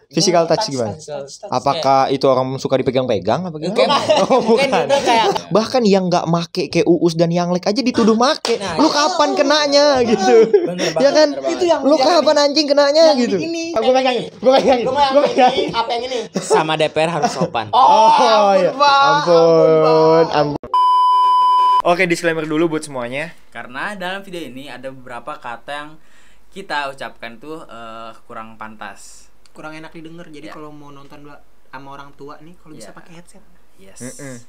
Physical touch gimana? Apakah itu orang suka dipegang-pegang apa gimana? Bukan. Bahkan yang nggak make kayak Uus dan Yanglek aja dituduh make. Lu kapan kenanya gitu? Ya kan? Itu yang Lu kapan anjing kenanya gitu? Gue pegangin. Apa yang ini? Sama DPR harus sopan. Oh iya. Ampun. Oke, disclaimer dulu buat semuanya. Karena dalam video ini ada beberapa kata yang kita ucapkan tuh kurang pantas. Kurang enak didengar. Jadi kalau mau nonton sama orang tua nih, kalau bisa pakai headset. Yes.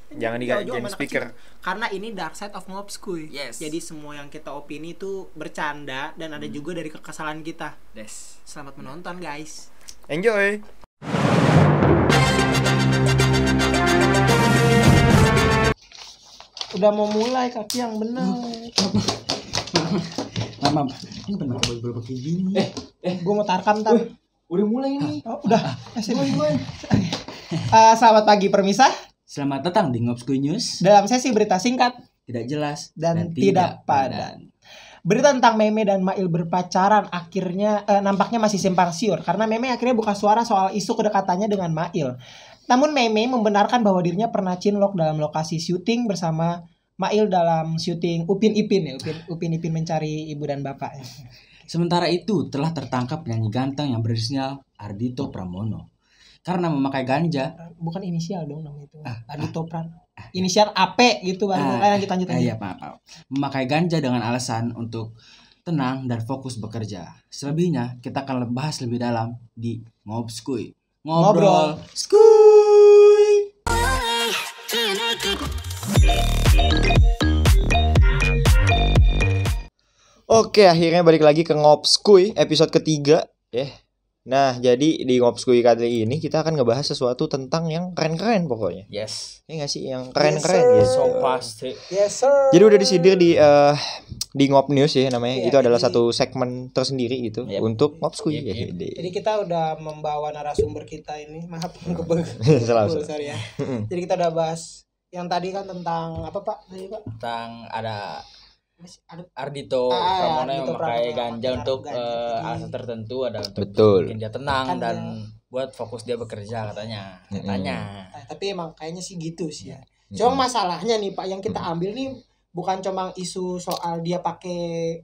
Jangan digantiin speaker. Karena ini dark side of Ngobskuy. Yes. Jadi semua yang kita opini itu bercanda dan ada juga dari kekesalan kita. Yes. Selamat menonton guys. Enjoy. Udah mau mulai kaki yang benar. Mama, ini benar baju kayak gini. Gue mau tarkam ntar. Udah mulai ini. Oh, udah. Selamat pagi permisa. Selamat datang di Ngobskuy News. Dalam sesi berita singkat Tidak jelas dan tidak padan. Berita tentang Meme dan Mail berpacaran akhirnya nampaknya masih simpang siur karena Meme akhirnya buka suara soal isu kedekatannya dengan Mail. Namun Meme membenarkan bahwa dirinya pernah cinlok dalam lokasi syuting bersama Mail dalam syuting Upin Ipin ya, Upin Ipin mencari ibu dan bapak. Sementara itu telah tertangkap penyanyi ganteng yang berinisial Ardhito Pramono karena memakai ganja. Bukan inisial dong namanya itu. Ardhito Pran. Inisial AP gitu Bang. Lanjut. Iya, maaf. Memakai ganja dengan alasan untuk tenang dan fokus bekerja. Selebihnya kita akan bahas lebih dalam di Ngobskuy. Ngobrol Skuy. Oke, akhirnya balik lagi ke Ngobskuy episode ketiga ya. Nah, jadi di Ngobskuy kali ini kita akan ngebahas sesuatu tentang yang keren-keren pokoknya. Yes. Ini nggak sih yang keren-keren Yes, gitu. So pasti. Yes sir. Jadi udah disindir di Ngob News ya namanya. Iya, Itu adalah jadi- satu segmen tersendiri gitu Yep. untuk Ngobskuy. Yep. Jadi kita udah membawa narasumber kita ini, maaf Salah. sorry ya. Jadi kita udah bahas yang tadi kan tentang apa Pak? Tadi Pak? Tentang ada Ada Ardhito Pramono yang Ardhito memakai Pramono ganja memakai untuk ganja. alasan tertentu, ada untuk Betul. bikin dia tenang Kan dan buat fokus dia bekerja katanya. tapi emang kayaknya sih gitu sih ya. Cuma masalahnya nih Pak, yang kita ambil nih bukan cuma isu soal dia pakai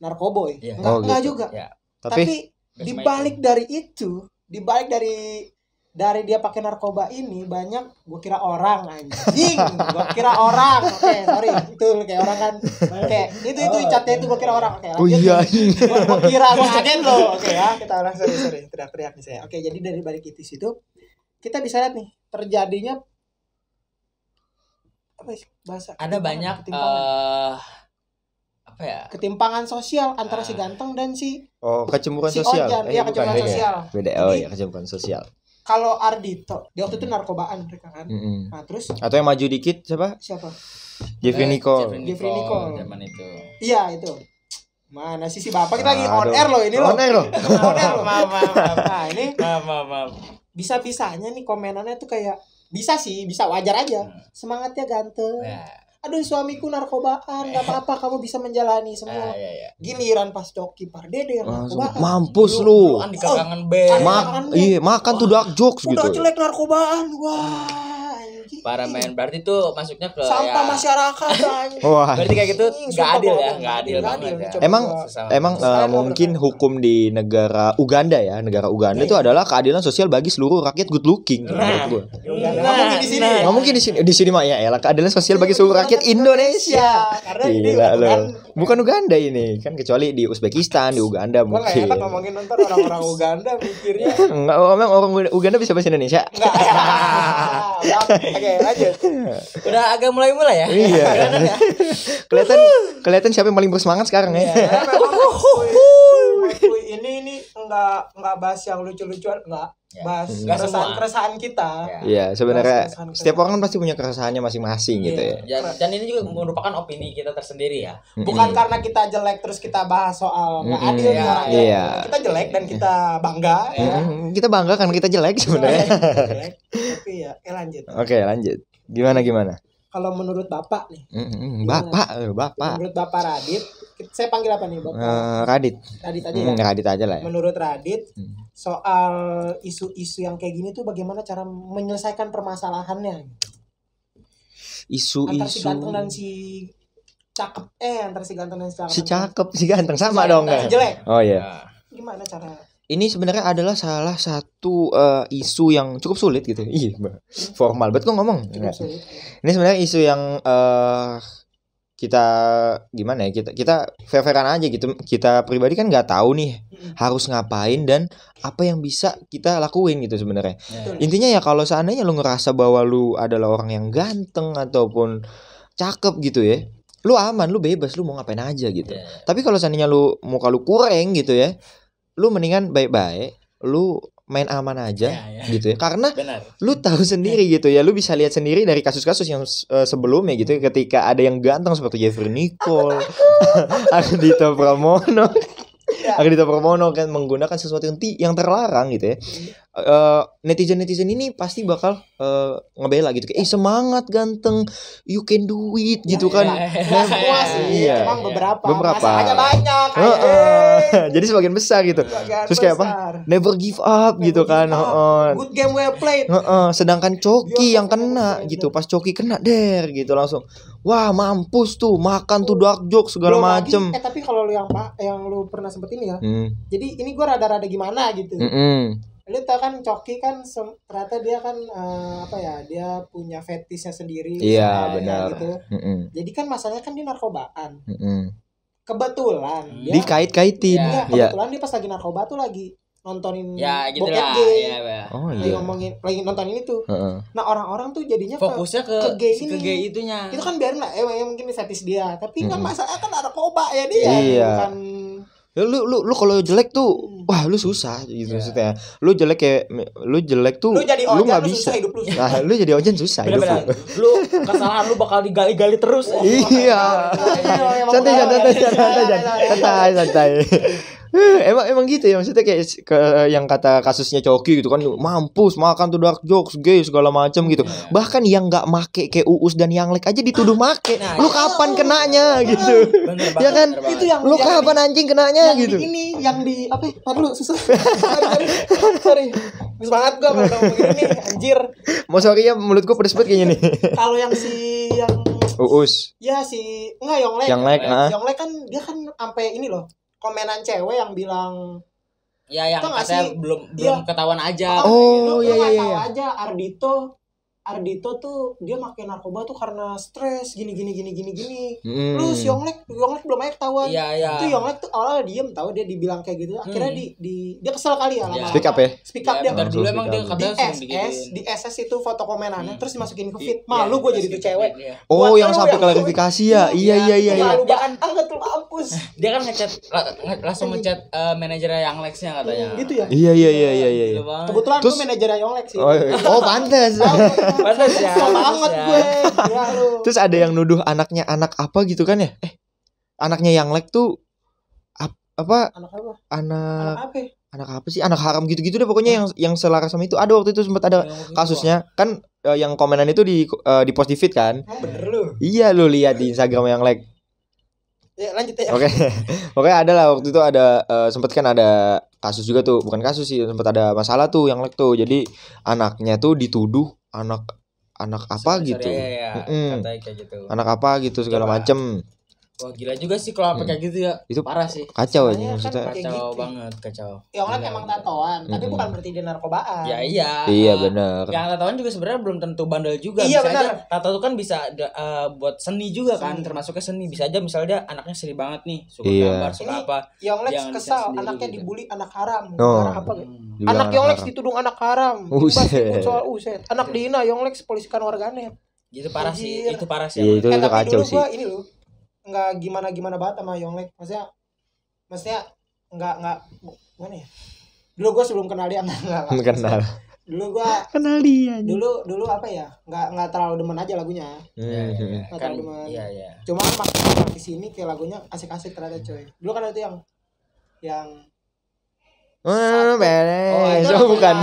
narkoboy. Iya. Enggak gitu. juga. Ya. Tapi Dibalik dari itu, dibalik dari dia pakai narkoba ini banyak gue kira orang anjing. Gue kira orang. Oke, sorry. Itu kayak orang kan. Kayak itu catnya itu gue kira orang. Oke, lanjut. Oh iya. Gue kira gue kaget loh. Oke ya, kita ulang sorry. Teriak-teriak nih saya. Oke, jadi dari balik itu situ kita bisa lihat nih terjadinya apa sih bahasa Ada banyak apa ya? ketimpangan sosial antara si ganteng dan si kecemburuan Si sosial. Ojan, iya, bukan, kecemburuan beda. sosial. Beda. Jadi- Ya kecemburuan sosial. kalau Ardhito dia waktu itu narkobaan mereka kan. Mm-mm. Nah, terus Atau yang maju dikit siapa? siapa? Jeffrey Nicole. Jeffrey Nicole. Zaman itu. Iya, itu. Mana sih si Bapak kita lagi on Aduh. air loh ini loh. On air loh. On air loh. Nah, ini Maaf. bisa-bisanya nih komenannya tuh kayak bisa wajar aja. Semangatnya ganteng. Ya. Aduh suamiku narkobaan, nggak apa-apa kamu bisa menjalani semua. Ya. Giliran pas Coki Pardede yang narkobaan. Mampus lu. Kan di kalangan band. Makan tuh dark jokes Udah gitu. jelek narkobaan. Wah, anjing. Para main berarti tuh masuknya ke sampah ya, masyarakat anjing. Wah. berarti kayak gitu Anjing, nggak sumpah adil ya, bohong, nggak adil nggak banget adil. ya. Coba Emang Sesama emang Saya mungkin berpendapat. hukum di negara Uganda itu adalah keadilan sosial bagi seluruh rakyat good looking menurut gua. Nggak mungkin di sini. Nggak mungkin di sini mah ya elah keadilan sosial bagi seluruh rakyat Indonesia. Karena ini Gila lo. kan Bukan Uganda ini, kan kecuali di Uzbekistan, di Uganda gua nggak mungkin. enak ngomongin nonton orang-orang Uganda mikirnya. Enggak, emang orang Uganda bisa bahasa Indonesia? Enggak. Oke, lanjut. Udah agak mulai ya. Iya. Kelihatan siapa yang paling bersemangat sekarang ya. Karena memang Kuy ini enggak bahas yang lucu-lucuan, enggak. Ya. Bahas Nggak semua. keresahan kita. Ya. Iya, sebenarnya Keresahan. setiap orang kan pasti punya keresahannya masing-masing gitu ya. Dan ini juga merupakan opini kita tersendiri ya. Bukan karena kita jelek terus kita bahas soal nggak adil nih Iya, orangnya. iya. Kita jelek dan kita bangga ya. Kita bangga kan kita jelek sebenarnya. Jelek, tapi ya lanjut. Oke, lanjut. Gimana? Kalau menurut Bapak nih, Bapak. menurut Bapak Radit, Saya panggil apa nih Bapak? Radit. Radit aja ya. Radit aja lah ya. Menurut Radit, Hmm. soal isu-isu yang kayak gini tuh bagaimana cara menyelesaikan permasalahannya? Antara si Isu-isu ganteng dan si cakep, antara si ganteng dan si cakep. si cakep si ganteng sama Si dong ganteng, kan. si jelek. Oh iya. Ya. Gimana cara? Ini sebenarnya adalah salah satu isu yang cukup sulit gitu. Iya, formal banget kok ngomong. Cukup Enggak. sulit. Ini sebenarnya isu yang kita gimana ya, kita fair-fairan aja gitu. Kita pribadi kan nggak tahu nih harus ngapain dan apa yang bisa kita lakuin gitu sebenarnya. Betul. Intinya ya kalau seandainya lu ngerasa bahwa lu adalah orang yang ganteng ataupun cakep gitu ya, lu aman, lu bebas, lu mau ngapain aja gitu. Iya. Tapi kalau seandainya lu muka lu kurang gitu ya, lu mendingan baik-baik, lu main aman aja Ya. gitu ya. Karena Benar. lu tahu sendiri gitu ya, lu bisa lihat sendiri dari kasus-kasus yang sebelumnya gitu ya, ketika ada yang ganteng seperti Jeffrey Nicole, Ardhito Pramono, Ardhito Pramono kan menggunakan sesuatu yang terlarang gitu ya. Netizen ini pasti bakal ngebela gitu kayak semangat ganteng, you can do it gitu kan. Nggak semua sih, Iya. emang beberapa. Beberapa. Masalahnya banyak. Jadi sebagian besar gitu. Terus kayak apa? Never give up gitu kan. Good game well played. Sedangkan Coki yang kena gitu, pas Coki kena gitu langsung, wah mampus tuh, makan tuh dark joke segala Belum lagi, macem. tapi kalau lu yang lu pernah sempet ini ya. Hmm. Jadi ini gue rada-rada gimana gitu. Mm-mm. Lu tau kan Coki kan ternyata dia kan apa ya, dia punya fetishnya sendiri. Iya, misalnya benar. Gitu. Mm-mm. Jadi kan masalahnya kan dia narkobaan. Mm-mm. Kebetulan dia Dikait-kaitin. iya, Iya. kebetulan dia pas lagi narkoba tuh lagi nontonin Ya gitu bokep lah. gay. Ya. Oh Lagi iya. ngomongin, lagi nontonin itu. Heeh. Nah orang-orang tuh jadinya Fokusnya ke gay ke ini. gay itunya. Itu kan biarin lah, mungkin ini fetish dia. Tapi kan Mm-mm. masalah kan narkoba ya dia. Iya. Bukan Ya, lu kalau jelek tuh, wah lu susah gitu maksudnya. Lu jelek tuh, lu jadi lu ojan, nggak lu bisa. susah hidup lu. Nah, lu jadi ojan susah hidup Bener-bener. lu. Lu kesalahan lu bakal digali-gali terus. Iya. Santai. Emang gitu ya, maksudnya kayak yang kata kasusnya Coki gitu kan, mampus makan tuh dark jokes gay segala macam gitu. Bahkan yang nggak make kayak Uus dan Yang Lek aja dituduh make. Nah, Lu kapan kenanya gitu? Bener Ya kan? bener banget. Itu yang Lu kapan anjing kenanya yang gitu? di ini, yang di apa? Tadi lu susah. Sorry. Semangat gua kalau ngomong ini anjir. Mau sorry ya, mulut gua pedes banget kayaknya nih. Kalau yang si yang Uus. ya si enggak Yonglek. Yang Lek, Yonglek kan dia kan sampai ini loh. Komenan cewek yang bilang Ya yang Tau nggak katanya sih? belum Iya. ketahuan aja. Oh, lu iya, nggak iya, tahu iya. aja Ardhito tuh dia pakai narkoba tuh karena stres gini. Lu si Yonglek belum aja ketahuan. Iya. Itu Yonglek tuh awalnya diem tahu dia dibilang kayak gitu. Akhirnya dia kesel kali ya lama-lama. Speak up ya. Speak up Ya, dia. bentar dulu emang dia Di katanya sering SS, digituin. di SS itu foto komenannya terus dimasukin ke feed. Iya, Malu gue jadi tuh cewek. Iya. Oh, Buat yang lu sampai yang- klarifikasi ya. Iya. Malu banget tuh mampus. Dia kan langsung ngechat manajernya yang Lexnya katanya. Gitu ya. Iya. Gila banget. Kebetulan Terus- gue manajernya Yonglek sih. Oh, pantes. Pantes ya, Kesel pantes banget ya. gue. Ya lu. Terus ada yang nuduh anaknya anak apa gitu kan ya? Anaknya Yang Lek tuh apa? Anak apa? Anak Anak apa? anak apa sih? Anak haram gitu-gitu deh pokoknya yang selaras sama itu. Ada waktu itu sempat ada kasusnya kan, yang komenan itu di post di feed kan? Emang bener lu. Iya, lu lihat di Instagram Yang Lek. Ya lanjut ya. Oke. Pokoknya ada lah waktu itu ada sempat kan ada kasus juga tuh, bukan kasus sih, sempat ada masalah tuh Yang Lek tuh. Jadi anaknya tuh dituduh anak apa gitu. Iya, Mm-mm. katanya kayak gitu. Anak apa gitu segala Coba. macem. Wah gila juga sih kalau sampai kayak gitu ya. Itu Parah sih. Kacau aja Soalnya kan maksudnya. kayak Kacau gitu. banget, kacau. Yonglek Gila, emang gila. tatoan, tapi Mm-mm. bukan berarti dia narkobaan. Ya iya. Iya benar. Yang tatoan juga sebenarnya belum tentu bandel juga. Iya, Bisa benar. aja tato itu kan bisa buat seni juga kan, Seni. termasuknya seni. Bisa aja misalnya dia anaknya seni banget nih, suka Iya. gambar, suka Ini apa. Yonglek Jangan bisa kesal, sendiri anaknya gitu. dibully anak haram. Oh. Anak apa? Dibilang Anak Yonglek haram. ditudung anak haram. Uset. Soal uset. Anak Dina Yonglek polisikan warganet. Itu parah sih, Anjir. itu parah sih. Iya, itu Tapi kacau dulu sih. gua ini loh nggak gimana banget sama Yonglek. Maksudnya nggak gimana ya? Dulu gua sebelum kenal dia nggak. Kenal. Dulu gua Kenal dia. dulu apa ya? Nggak terlalu demen aja lagunya. Hmm. Nggak Kan terlalu demen. iya. Cuma makin di sini kayak lagunya asik-asik ternyata coy. Dulu kan ada tuh yang Beres. itu Oh, bukan.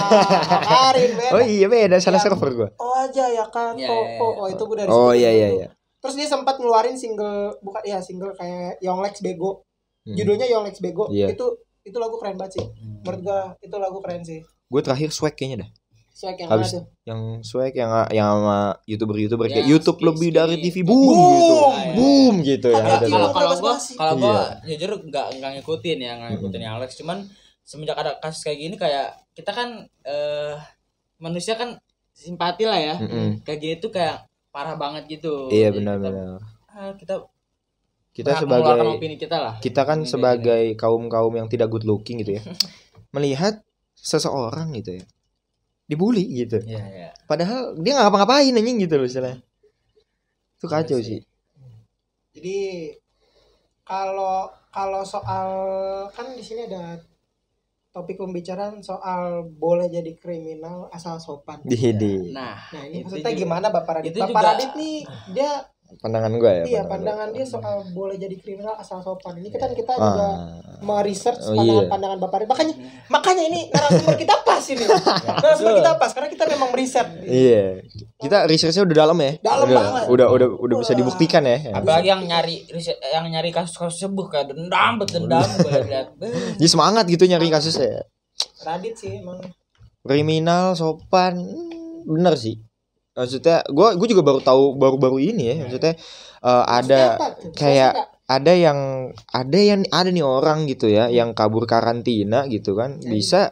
Karin beda. Oh iya beda, salah Yang- server gua. Oh aja ya kan. Iya, Oh, iya, oh, iya. oh itu gue dari Oh situ iya dulu. iya iya. Terus dia sempat ngeluarin single single kayak Yonglex Bego. Judulnya Yonglex Bego. Iya. Itu lagu keren banget sih. Menurut gua itu lagu keren sih. Gue terakhir swag kayaknya dah. Swag yang mana Habis tuh? yang swag yang sama YouTuber kayak Yang YouTube lebih skip. dari TV boom gitu. Boom gitu ya. Tapi Ada kalau- tuh. Kalau gua Iya. jujur nggak ngikutin ya, nggak ngikutin yang Alex, cuman semenjak ada kasus kayak gini kayak kita kan manusia kan simpati lah ya. Mm-mm. Kayak gini tuh kayak parah banget gitu. Iya Jadi benar-benar. kita Kita berhak mengeluarkan sebagai opini kita lah. kita kan Kayak sebagai kaum yang tidak good looking gitu ya. Melihat seseorang gitu ya. Dibully gitu. Iya, iya. Padahal dia nggak ngapa-ngapain anjing gitu loh istilahnya. Itu kacau Iya sih. Jadi kalau soal kan di sini ada topik pembicaraan soal boleh jadi kriminal asal sopan. Di Nah, Nah, ini itu maksudnya juga- gimana Bapak Radit? itu Bapak juga- Radit nih dia pandangan gue ya. iya pandangan dia soal boleh jadi kriminal asal sopan. Ini kan kita Ah. juga meresearch Oh, iya. pandangan Bapak Radit. Makanya ini narasumber kita pas ini. Narasumber kita pas karena kita memang riset. Iya. Kita researchnya udah dalam ya. Dalam banget. Udah bisa dibuktikan ya. apalagi yang nyari kasus-kasus sebuah kayak dendam gue lihat. Jadi semangat gitu nyari kasusnya. Radit sih emang. Kriminal sopan bener sih. Maksudnya gue juga baru tahu baru-baru ini ya. Maksudnya ada Maksudnya apa tuh? kayak Maksudnya ada nih orang gitu ya yang kabur karantina gitu kan bisa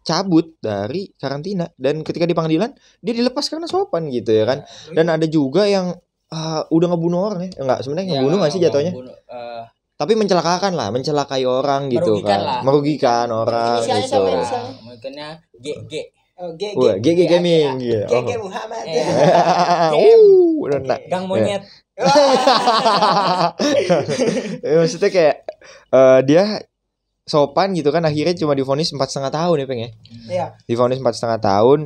cabut dari karantina dan ketika di pengadilan dia dilepas karena sopan gitu ya kan. Dan ada juga yang udah ngebunuh orang ya. Enggak, sebenarnya ngebunuh nggak sih jatuhnya? Tapi mencelakai orang gitu Merugikan kan. lah. Merugikan orang Inisialnya gitu. siapa inisialnya? Mungkinnya GG. Wah, GG Gaming gitu. GG Muhammad. Enak. Gang monyet. Ya, maksudnya kayak dia sopan gitu kan akhirnya cuma divonis 4,5 tahun ya Peng ya. Iya. Divonis 4,5 tahun.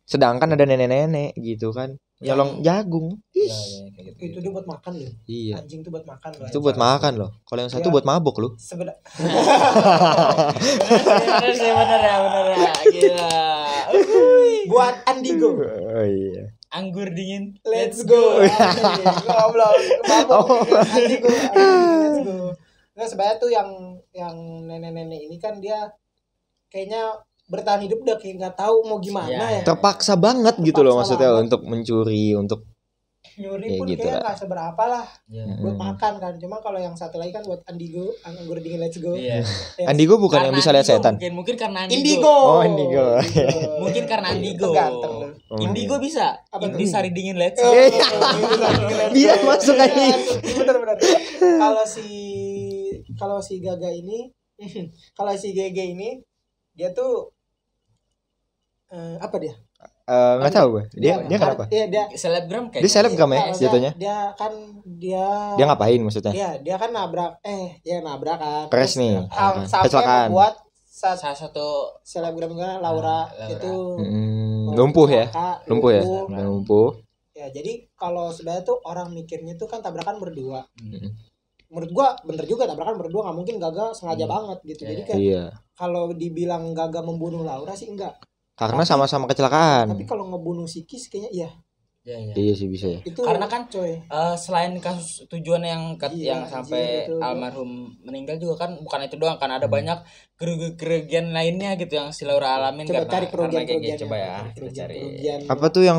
Sedangkan ada nenek-nenek gitu kan nyolong jagung. Iya, kayak gitu. Itu dia buat makan loh. Iya. Anjing tuh buat makan loh. Itu buat makan loh. Kalau yang satu Iya. buat mabok loh. Sebenarnya Bener sih, bener ya. Gila. buat Andigo. Oh iya. Anggur dingin. Let's go. Goblok. Mabok. Andigo. Let's go. Nah, sebenarnya tuh yang nenek-nenek ini kan dia kayaknya bertahan hidup udah kayak nggak tahu mau gimana Iya. ya. Terpaksa banget gitu loh Terpaksa maksudnya banget. untuk mencuri untuk Nyuri Ya pun gitu kayaknya lah. nggak seberapa lah Iya. buat Mm. makan kan. Cuma kalau yang satu lagi kan buat Andigo, anggur dingin let's go. Iya. Ya. Andigo bukan yang Karena bisa lihat Indigo, setan. Mungkin karena Indigo. Indigo. Oh, Indigo. Mungkin karena Indigo. Ganteng lu. Oh, Indigo bisa. Apa tuh? Intisari dingin let's Oh, go. Biar masuk aja. Bener-bener. Kalau si Gaga ini, kalau si GG ini, dia tuh apa dia? Nggak tahu gue. Dia kenapa? Iya dia. Selebgram kayak Dia selebgram ya Kalau jatuhnya. Dia Dia ngapain maksudnya? dia kan nabrak kan. Crash Terus, nih. sampai Kecelakaan. membuat salah satu selebgram juga Laura Laura. itu Lumpuh ya. celaka, Lumpuh ya. lumpuh. Lumpuh. Ya, jadi kalau sebenarnya tuh orang mikirnya tuh kan tabrakan berdua. Mm. Menurut gua bener juga tabrakan berdua, nggak mungkin Gaga sengaja banget gitu. Jadi kan Iya. kalau dibilang Gaga membunuh Laura sih enggak. Karena sama-sama kecelakaan. Tapi kalau ngebunuh Sikis kayaknya iya. Iya. Iya sih bisa ya. Itu Karena kan coy. Selain kasus tujuan yang Iya, sampai betul. almarhum meninggal juga kan bukan itu doang kan ada banyak kerugian lainnya gitu yang si Laura alamin Coba cari karena kayak kerugian-kerugiannya. gitu. Coba ya kita cari. Kerugian. Apa tuh yang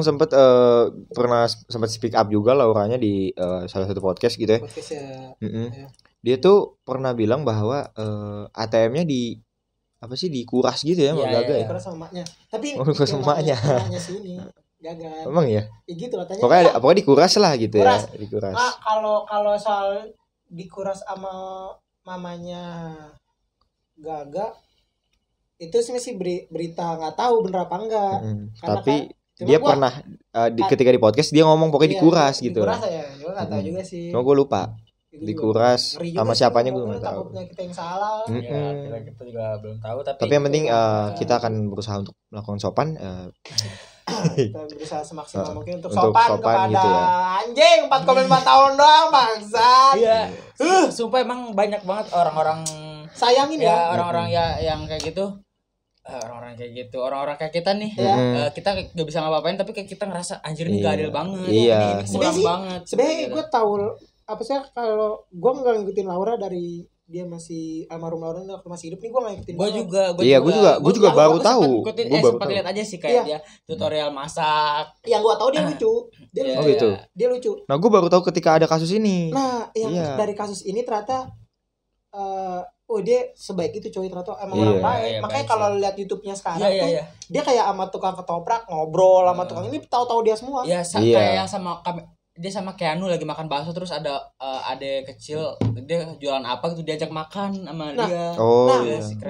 pernah sempat speak up juga Lauranya di salah satu podcast gitu ya. Podcast ya. Mm-mm. Ya. Dia tuh pernah bilang bahwa ATM-nya dikuras gitu ya sama Iya, Gaga iya. ya. Dikuras sama emaknya. Tapi Oh, dikuras sama emaknya. emaknya sini. Gaga. Emang ya? Ya gitu katanya. Pokoknya dikuras lah gitu Kuras. ya. Dikuras. Kalau soal dikuras sama mamanya Gaga itu sih masih berita nggak tahu bener apa enggak. Mm. Karena Tapi cuma dia gua- pernah ketika di podcast dia ngomong pokoknya Iya, dikuras gitu Dikuras lah. ya, gue nggak tahu Mm-mm. juga sih. Cuma gue lupa. Itu juga Dikuras ngeri sama juga sih siapanya gue ngomongnya, nggak tahu. takutnya kita yang salah. Mm-mm. Ya, kita juga belum tahu Tapi yang penting Betul. kita akan berusaha untuk melakukan sopan. Kita berusaha semaksimal mungkin untuk Untuk sopan sopan kepada gitu ya. anjing 4,5 tahun doang bangsat. Iya. Sumpah emang banyak banget orang-orang Sayangin ya ya. orang-orang ya yang kayak gitu orang-orang kayak gitu, orang-orang kayak kita nih, Iya. kita gak bisa ngapa-ngapain tapi kayak kita ngerasa anjir ini Iya. gak adil banget, Iya. ini kurang Sebenarnya sih- banget. Sebenarnya Gitu. gue tahu apa sih kalau gue nggak ngikutin Laura dari dia masih almarhum Laura waktu masih hidup nih, gue nggak ngikutin. Gue banget. juga, Iya, gue juga baru tahu. Ikutin, Gue baru sempat tahu. lihat aja sih kayak Iya. dia tutorial masak. Yang gue tahu dia lucu, dia Iya, Oh lucu, gitu. dia lucu. Nah, gue baru tahu ketika ada kasus ini. Nah, yang Iya. dari kasus ini ternyata oh dia sebaik itu coy, ternyata emang Iya. orang baik. Iya, Makanya baik kalau sih. lihat YouTube-nya sekarang Iya, iya, tuh iya. dia kayak sama tukang ketoprak ngobrol sama tukang ini, tahu-tahu dia semua. Iya, Iya. kayak sama dia sama Keanu lagi makan bakso terus ada adek kecil dia jualan apa gitu diajak makan sama Nah, dia. Oh, Nah, iya. sih, keren.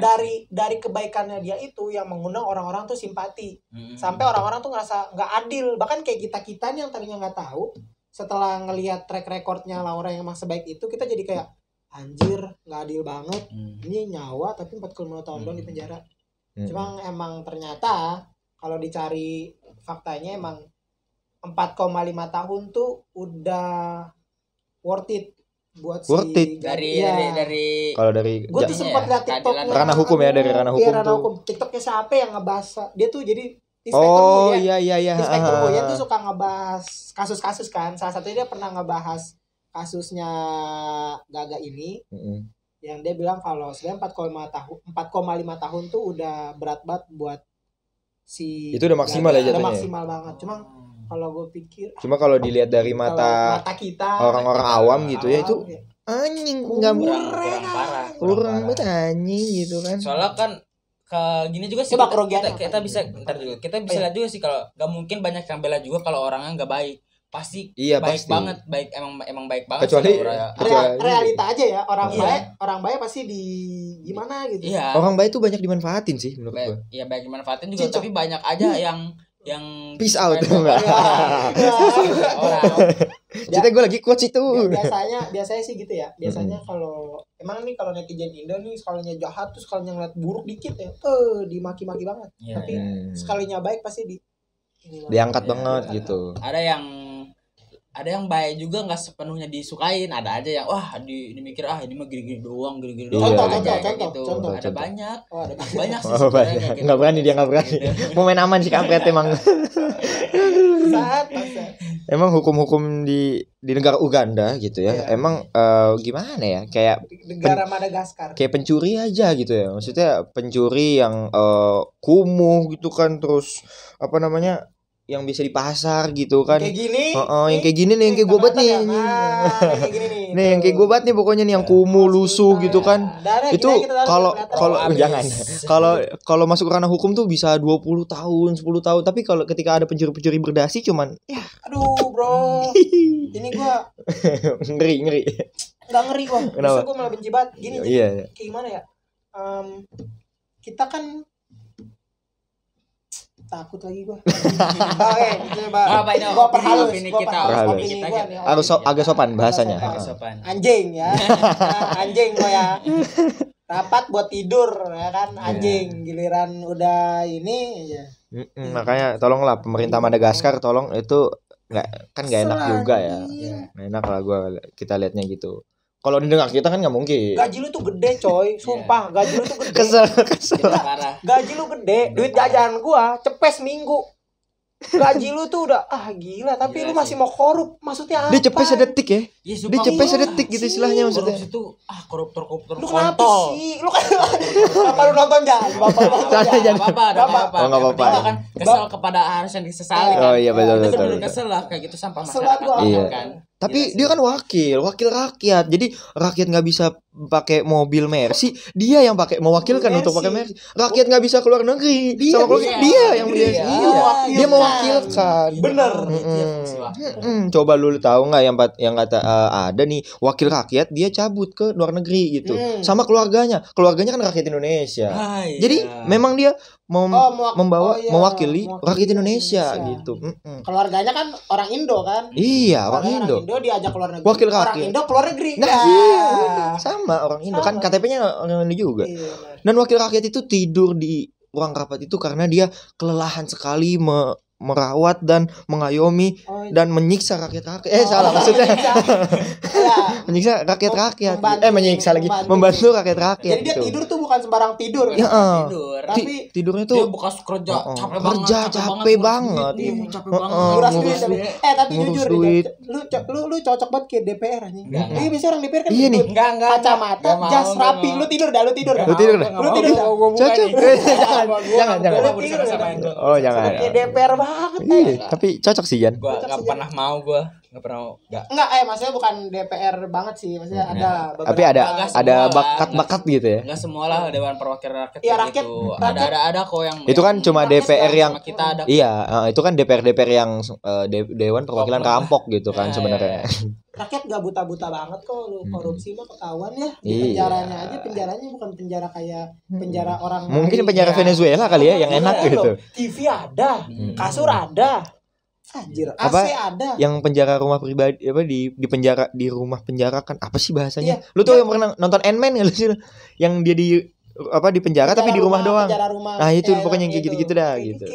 dari kebaikannya dia itu yang mengundang orang-orang tuh simpati. Hmm. Sampai orang-orang tuh ngerasa nggak adil, bahkan kayak kita nih yang tadinya nggak tahu, setelah ngelihat track recordnya Laura yang emang sebaik itu, kita jadi kayak anjir nggak adil banget, Hmm. ini nyawa tapi 45 tahun doang di penjara. Mm. Cuma emang ternyata kalau dicari faktanya emang 4,5 tahun tuh udah worth it buat Worth it. dari Iya. dari Gue Kalau dari tuh Iya, sempat lihat keadilan. TikToknya Ranah hukum ya, dari ranah Iya, hukum ranah tuh. hukum. TikToknya siapa yang ngebahas dia tuh jadi Inspektur Oh, Boyan. iya. Inspektur Boyan tuh suka ngebahas kasus-kasus kan. Salah satunya dia pernah ngebahas kasusnya Gaga ini, Mm-mm. yang dia bilang kalau sebenarnya 4,5 tahun tuh udah berat banget buat si Itu udah maksimal Gaga. ya Udah jatuhnya? maksimal banget. Cuma kalau gue pikir Cuma kalau dilihat dari kalau mata kita orang-orang awam gitu ya, itu ya, anjing nggak kurang parah. kurang parah. banget anjing gitu kan. Soalnya kan ke gini juga sih Coba kita, kerugian kita, apa? kita bisa ntar juga kita bisa Iya. lihat juga sih kalau nggak mungkin banyak yang bela juga kalau orangnya nggak baik, pasti Iya, baik pasti. banget, baik emang baik banget Kecuali- sih Laura ya. kecuali- realita aja ya, orang Iya. baik pasti di gimana gitu. Iya, Orang baik tuh banyak dimanfaatin sih menurut baik, gua. ya baik dimanfaatin juga, Cicok. tapi banyak aja yang Peace out pengen enggak. Iya. orang. Cerita gue lagi quotes itu. Biasanya sih gitu ya. Biasanya kalau emang nih kalau netizen Indo nih sekalinya jahat tuh sekalinya ngeliat buruk dikit ya, dimaki-maki banget. Iya, Tapi iya. sekalinya baik pasti ini banget. Diangkat Iya, banget iya. gitu. Ada yang baik juga nggak sepenuhnya disukain, ada aja yang wah ini mikir ini mah gini-gini doang Iya, Contoh, kayak contoh, gitu. contoh. Ada banyak Oh, ada banyak sih Oh, sebenarnya banyak. kayak gitu. Nggak berani dia nggak berani. Mau main aman sih kampret emang. saat. Emang hukum-hukum di negara Uganda gitu ya. Iya. Emang gimana ya? Kayak Negara Madagaskar. kayak pencuri aja gitu ya. Maksudnya pencuri yang kumuh gitu kan, terus apa namanya? Yang bisa di pasar gitu kan. Kayak gini. Yang kayak gini nih, yang kayak gue banget nih. Kayak gini nih. Nih yang kayak gue banget nih pokoknya nih, yang kumuh lusuh gitu kan. Darah, Itu kita taruh kalau kelihatan. kalau Abis. jangan kalau masuk ke ranah hukum tuh bisa 20 tahun 10 tahun, tapi kalau ketika ada pencuri-pencuri berdasi cuman ya Aduh, bro. Ini gua ngeri nggak ngeri gua. Kenapa? Justru gua malah benci banget. Gini, iya kayak gimana ya? Kita kan takut lagi gua. Oke, coba. Apa ini Gua perhalus, opini gua kita, perhalus. opini Opini gua nih, harus opini. agak sopan bahasanya. Agak sopan. Anjing ya. Anjing gua ya. Rapat buat tidur ya kan, anjing. Giliran udah ini ya. Makanya tolonglah pemerintah Madagaskar, tolong itu nggak enak juga ya. Nggak enak lah kita liatnya gitu. Kalau didengar kita kan nggak mungkin. Gaji lu tuh gede, coy. Sumpah, gaji lu tuh gede. Kesel. Parah. Gaji lu gede, duit jajan gua cepes minggu. Gaji lu tuh udah gila, tapi Gila lu masih sih. mau korup. Maksudnya apa? Dia cepet sedetik ya. Iya, Dia sumpah. cepet Iya, sedetik gitu istilahnya maksudnya. Korupsi itu koruptor Lu kenapa kontol. sih? Lu kan Bapak lu nonton jangan? Bapak lu nonton Jangan, jangan? jangan. Apa-apa, Bapak. apa-apa. Oh, nggak apa-apa. Kita kan kesel kepada harus yang disesali kan. Oh iya betul Kita betul. benar-benar betul. kesel lah kayak gitu sampah Kesel masyarakat banget gua. Iya. kan. Tapi Gila dia sih. kan wakil rakyat. Jadi rakyat nggak bisa pakai mobil Mercy, dia yang pakai mewakilkan Mercy. untuk pakai Mercy. Rakyat nggak bisa keluar negeri. Dia Sama keluarga bisa. dia yang Iya. dia, Iya. dia mewakilkan. Bener. Iya, fungsi wakil. Coba lu tahu nggak yang kata ada nih wakil rakyat dia cabut ke luar negeri gitu sama keluarganya kan rakyat Indonesia. Iya. Jadi memang dia Iya, mewakili mewakili rakyat Indonesia, Indonesia. gitu. Keluarganya kan orang Indo kan? Iya, orang Keluarganya Indo. diajak keluar negeri. Wakil Orang rakyat. Indo keluar negeri. Nah, Ya. iya, sama orang Indo kan Sama. KTP-nya orang Indo juga. Iya, benar. Dan wakil rakyat itu tidur di ruang rapat itu karena dia kelelahan sekali merawat dan mengayomi Oh, dan menyiksa rakyat-rakyat. Salah maksudnya. Menyiksa rakyat-rakyat. Menyiksa lagi, membantu rakyat-rakyat. Jadi dia gitu. tidur tuh bukan sembarang tidur. Ya, Tidur. Tapi tidurnya Dia tuh bekas kerja capek kerja capek banget. Capek banget. nguras ngurus duit. duit. Tapi Ngurus jujur duit. lu cocok banget kayak DPR anjing. Enggak. Iya biasa orang DPR kan Iya nih. gitu. Enggak. Kacamata, jas rapi, lu tidur dah. Lu tidur dah. Cocok. Jangan. Oh, jangan. Kayak DPR banget. Iya, tapi cocok sih Jan. Gua enggak pernah mau enggak pernah mau. Enggak, maksudnya bukan DPR banget sih, maksudnya ada beberapa. Tapi ada semua lah. bakat-bakat gitu ya. Enggak semua lah Dewan Perwakilan Rakyat Iya, kayak rakyat- gitu. rakyat- Ada kok yang Itu kan cuma rakyat DPR yang sama kita ada. iya, itu kan DPR yang Dewan Perwakilan rampok gitu kan Iya, sebenarnya. Rakyat gak buta-buta banget kok, lu korupsi mah ketahuan ya. Di Iya. penjaranya aja, penjaranya bukan penjara kayak penjara orang Mungkin dari- penjara Iya. Venezuela kali ya yang Iya, enak loh. gitu. TV ada, kasur ada. Anjir, AC Apa? ada. Yang penjara rumah pribadi apa di penjara di rumah penjara kan apa sih bahasanya? Iya, Lu tuh iya. yang pernah nonton Ant-Man enggak lu sih? Yang dia di di penjara tapi di rumah doang. Penjara rumah. Nah, itu Ya, pokoknya yang kayak itu. gitu-gitu dah Kayak gitu.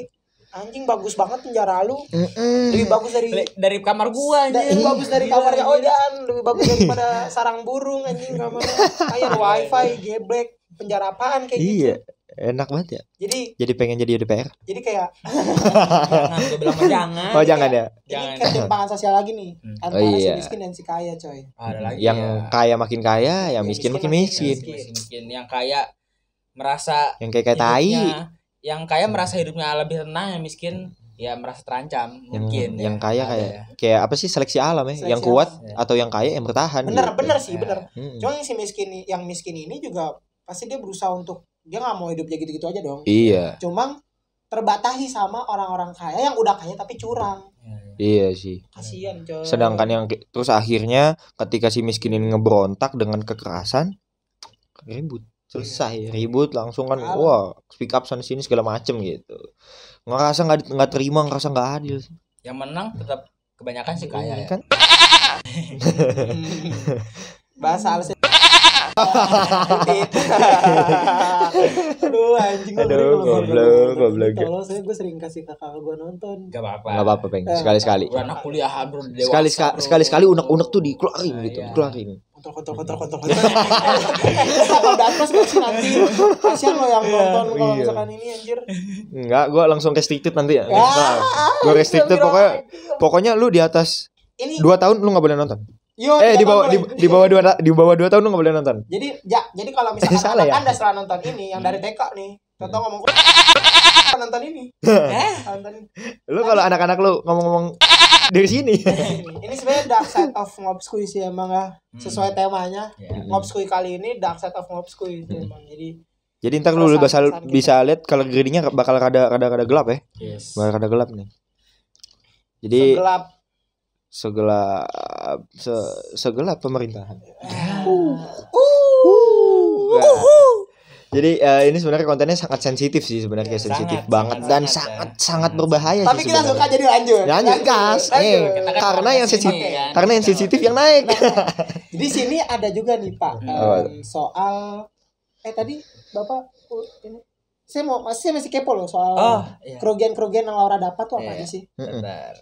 Anjing bagus banget penjara lu. Mm-mm. Lebih bagus Dari kamar gua lebih anjing. bagus dari kamarnya Ojan, lebih bagus daripada sarang burung anjing kamarnya. Kayak ada wifi, geblek, penjara apaan kayak gitu. Iya, enak banget ya. Jadi Pengen jadi DPR. kayak Jangan gua bilang mah jangan. Oh, jangan ya. ini Jangan. ketimpangan sosial lagi nih antara Oh, iya. si miskin dan si kaya coy. Ada lagi Yang ya. kaya makin kaya, yang Yang miskin miskin makin makin miskin. Miskin yang kaya merasa Yang kayak tai. hidupnya- yang kaya merasa hidupnya lebih tenang, yang miskin ya merasa terancam mungkin Yang ya. kaya Ada kayak ya. kayak apa sih seleksi alam ya? Seleksi Yang kuat alam. atau yang kaya yang bertahan. Bener gitu. bener sih Ya. bener. Mm. Cuma yang miskin ini juga pasti dia berusaha untuk dia nggak mau hidupnya gitu-gitu aja dong. Iya, Cuma terbatasi sama orang-orang kaya yang udah kaya tapi curang. iya sih. Kasian coy. Sedangkan yang terus akhirnya ketika si miskin ini ngeberontak dengan kekerasan, ribut. Selesai, ribut langsung kan, Kalah. wah, speak up sana sini segala macem gitu. Ngerasa nggak terima, ngerasa nggak adil. Yang menang tetap kebanyakan sih kaya ya. Kan? Bahasa halusnya Aduh anjing gua Aduh, ngeri kalau goblok, gua goblok. Tolong saya gue sering kasih kakak gue nonton. Gak apa-apa. Nggak apa-apa, Peng. Sekali-sekali. Udah anak kuliah bro, dewasa, bro. Sekali-sekali unek-unek tuh dikeluarin gitu, Iya. dikeluarin. Kontol. Kalau datos gak sih nanti kasihan lo yang nonton kalau Iya. misalkan ini anjir. Enggak, gua langsung restricted nanti ya. Ya, Gue restricted pokoknya lu di atas ini 2 tahun lu nggak boleh nonton. yo, Di bawah boleh. di bawah 2 tahun lu nggak boleh nonton. Jadi kalau misalkan Salah ya? Anda setelah nonton ini yang dari TK nih, contoh ngomong nonton ini. Nonton ini. Lu kalau anak-anak lu ngomong-ngomong dari sini. Ini sebenarnya dark side of ngobskuy sih emang ya. Sesuai temanya. Ya. Ngobskuy kali ini dark side of ngobskuy sih emang. Jadi ntar lu Perasaan-perasaan bisa lihat kalau gradingnya bakal rada gelap ya. Yes. Bakal rada gelap nih. Jadi Segelap. segelap pemerintahan. Uh. Wah. Jadi ini sebenarnya kontennya sangat sensitif sih sebenarnya, Sangat, sensitif banget dan sangat berbahaya Tapi sih kita sebenarnya. suka jadi lanjut. Lanjut gas. Lanjut. Kita kan Karena yang podcast sensitif, ini kan. karena yang sensitif yang naik. Di sini ada juga nih Pak Apa? soal tadi Bapak ini saya masih kepo loh soal Oh, iya. kerugian-kerugian yang Laura dapat tuh apa Iya. aja sih? Bentar.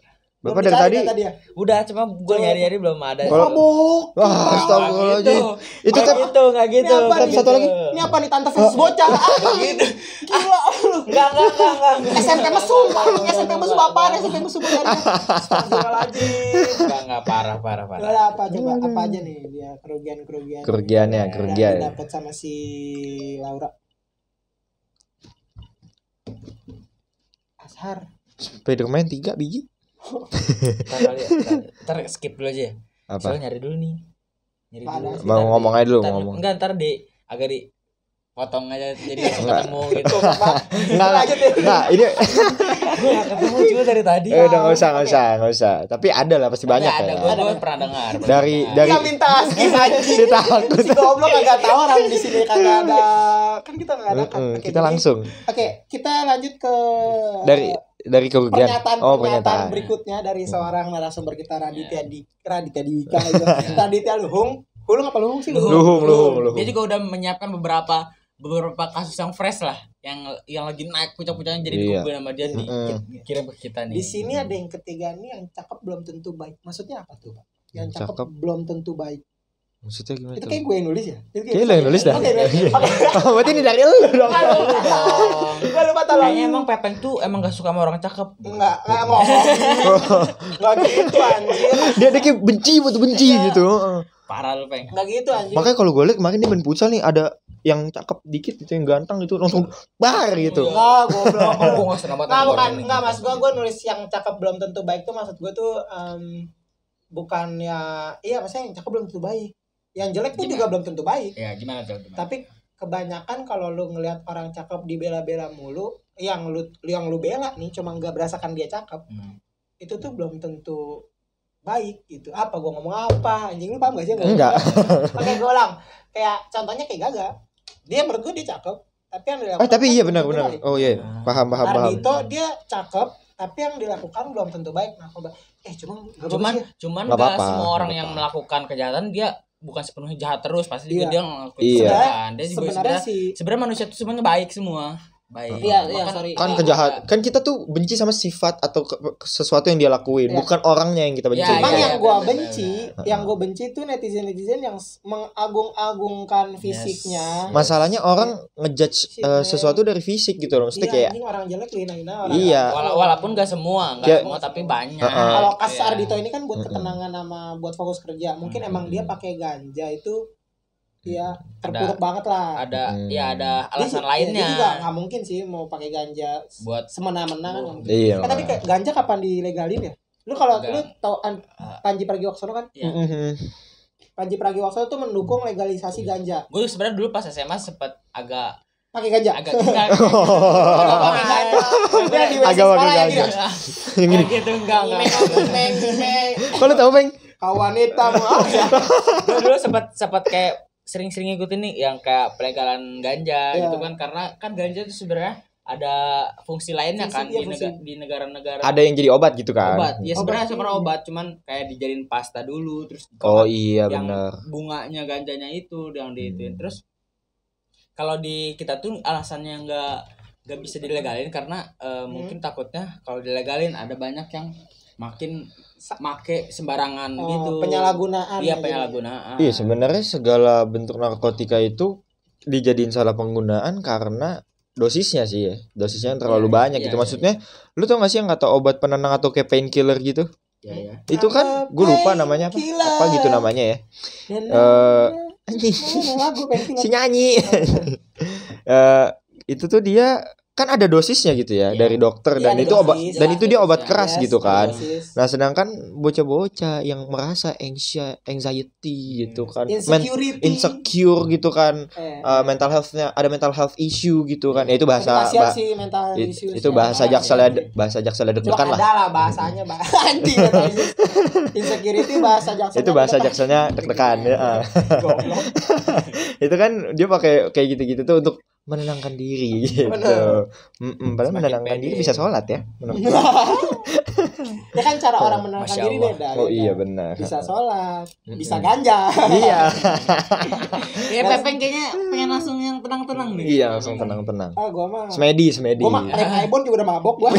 Bapak Belum dari dicari tadi. ya? Udah cuma gue nyari-nyari belum ada. Kalau- Mabuk. Wah, astagfirullahaladzim. Itu Nggak kan gitu, nggak gitu. Ini apa Nggak nih? satu lagi. Ini apa nih tante Fes bocah? gitu. Gila lu. Enggak. SMP mesum, anjing SMP mesum apaan? SMP mesum bocahnya. Astagfirullahaladzim. Enggak parah. Gak ada apa coba apa aja nih dia kerugian kerugiannya, kerugian. yang dapat sama si Laura. Ashar. Spiderman 3 biji. Ntar kali ya. Ntar skip dulu aja ya. Apa? Soalnya nyari dulu nih. Nyari Nggak ada dulu. sih. Mau Ntar ngomong aja dulu, ntar- mau ngomong. Enggak, ntar agak di potong aja jadi langsung Enggak. ketemu gitu. Enggak, Lanjut deh. enggak, ini Gue gak ketemu juga dari tadi. udah enggak usah. Tapi ada lah pasti banyak ada, ya. gue pernah dengar. Dari Dia minta skip anjing. Dia takut. Si goblok kagak tahu orang di sini kagak ada. Kan kita enggak ada kan. Oke, Kita jadi- langsung Oke, kita lanjut ke dari kerugian. pernyataan berikutnya dari seorang narasumber kita Raditya Dika Raditya Luhung apa Luhung sih? Luhung. Dia juga udah menyiapkan beberapa beberapa kasus yang fresh lah, yang lagi naik puncak-puncaknya jadi Iya. dikumpulin sama dia nih. Kirim ke kita nih. Di sini ada yang ketiga nih, yang cakep belum tentu baik. Maksudnya apa tuh, Pak? Yang Yang cakep cakep. belum tentu baik. Maksudnya gimana Itu tuh? kayak gue yang nulis ya? Kayaknya lo yang nulis dah. Oke, oke. Oh, berarti ini dari lu dong. Gue lupa tolong. Kayaknya emang Pepeng tuh emang gak suka sama orang cakep. Enggak ngomong. Enggak gitu anjir. Dia kayak benci gitu. Parah lu, Peng. Enggak gitu anjir. Makanya kalau gue liat kemarin dia main futsal nih, ada yang cakep dikit itu, yang ganteng itu langsung bar gitu. Enggak, goblok. Gue gak senang banget. Enggak, sama bukan. orang ini. Enggak, maksud gue nulis yang cakep belum tentu baik tuh, maksud gue tuh bukan ya, iya maksudnya yang cakep belum tentu baik. Yang jelek tuh juga belum tentu baik. Ya, gimana tuh? Gimana? Tapi kebanyakan kalau lu ngelihat orang cakep dibela-bela mulu, yang lu bela nih cuma nggak berasakan dia cakep, itu tuh belum tentu baik gitu. Apa gua ngomong apa? Anjing, lu paham gak sih? Enggak. Oke, gue ulang. Kayak contohnya kayak Gaga. Dia menurut gue dia cakep, tapi yang dilakukan Tapi iya belum tentu benar. baik. Oh iya, paham. Ardhito dia cakep, tapi yang dilakukan belum tentu baik. Nah, Cuman Nggak gak apa-apa, semua orang nggak yang apa-apa. melakukan kejahatan dia bukan sepenuhnya jahat terus, pasti juga Iya. dia ngelakuin Iya. kesalahan. Dia juga sebenarnya sih sebenarnya manusia itu semuanya baik semua. Baik. Iya, Bahkan- sorry. Kan kan kita tuh benci sama sifat atau sesuatu yang dia lakuin, Iya. bukan orangnya yang kita benci. Iya, Cuman iya, yang gua benar, benci, benar. yang gue benci tuh netizen yang mengagung-agungkan fisiknya. Masalahnya orang ngejudge sesuatu dari fisik gitu loh. Maksudnya Iya, kayak anjing, orang jelek hina-hina orang. Iya. Walaupun gak semua, Kayak- tapi banyak. Kalau kasus Iya. Ardhito ini kan buat ketenangan sama buat fokus kerja. Mungkin emang dia pakai ganja itu ya terpuruk banget lah. ada Hmm. ya ada alasan Dia lainnya juga nggak mungkin sih mau pakai ganja buat semena-mena kan nggak mungkin. Iya. Tapi kayak ganja kapan dilegalin ya? Lu kalau Enggak. lu tau Panji Pragiwaksono kan? ya. Panji Pragiwaksono tuh mendukung legalisasi ganja. Gue sebenarnya dulu pas SMA sempet agak Pakai ganja. enggak pakai ganja. Dia di WC Agak sekolah pakai ya ganja. gitu. Yang gini. gitu enggak Imeng. Kok lu tahu, Bang? Kau wanita mau ya. Gue dulu sempat kayak sering-sering ngikutin nih yang kayak pelegalan ganja Iya. gitu kan, karena kan ganja itu sebenarnya ada fungsi lainnya Fungsi, kan iya, di fungsi. di negara-negara Ada yang jadi obat gitu kan? obat. Ya sebenarnya Obat, sebenarnya iya. obat, cuman kayak dijadiin pasta dulu terus Oh iya yang benar. bunganya ganjanya itu yang diituin. Terus kalau di kita tuh alasannya nggak bisa dilegalin karena mungkin takutnya kalau dilegalin ada banyak yang makin make sembarangan gitu. Penyalahgunaan. Iya, ya, penyalahgunaan. Iya sebenarnya segala bentuk narkotika itu dijadiin salah penggunaan karena dosisnya sih ya. Dosisnya yang terlalu Iya, banyak iya, gitu. iya. Maksudnya lu tau gak sih yang kata obat penenang atau kayak painkiller gitu? Iya, iya. Itu kan gue lupa namanya apa. Apa gitu namanya ya. Anjing. Lagu Si nyanyi. Itu tuh dia kan ada dosisnya gitu ya Iya. dari dokter Iya, dan ada itu obat dosis. dan itu dia obat Yes, keras gitu kan. Dosis. Nah, sedangkan bocah-bocah yang merasa anxiety gitu kan, insecure gitu kan, mental health-nya ada mental health issue gitu kan. Ya itu bahasa kasihan sih mental issues. itu bahasa jaksel deg-degan Cuma lah. ada lah bahasanya, anjing. Insecurity bahasa jaksel. Itu bahasa jakselnya deg-degan ya. Goblok. Itu kan dia pakai kayak gitu-gitu tuh untuk menenangkan diri gitu. Bener. Padahal Semakin menenangkan pede. diri bisa sholat ya. Ya kan cara orang menenangkan Masya diri Allah. beda. Oh beda. iya benar. Bisa sholat, bisa ganja. Iya. Ya Pepeng kayaknya pengen langsung yang tenang-tenang nih. Iya, langsung tenang-tenang. Ah, gua mah. Semedi. Gua mah lem ibon juga udah mabok gua.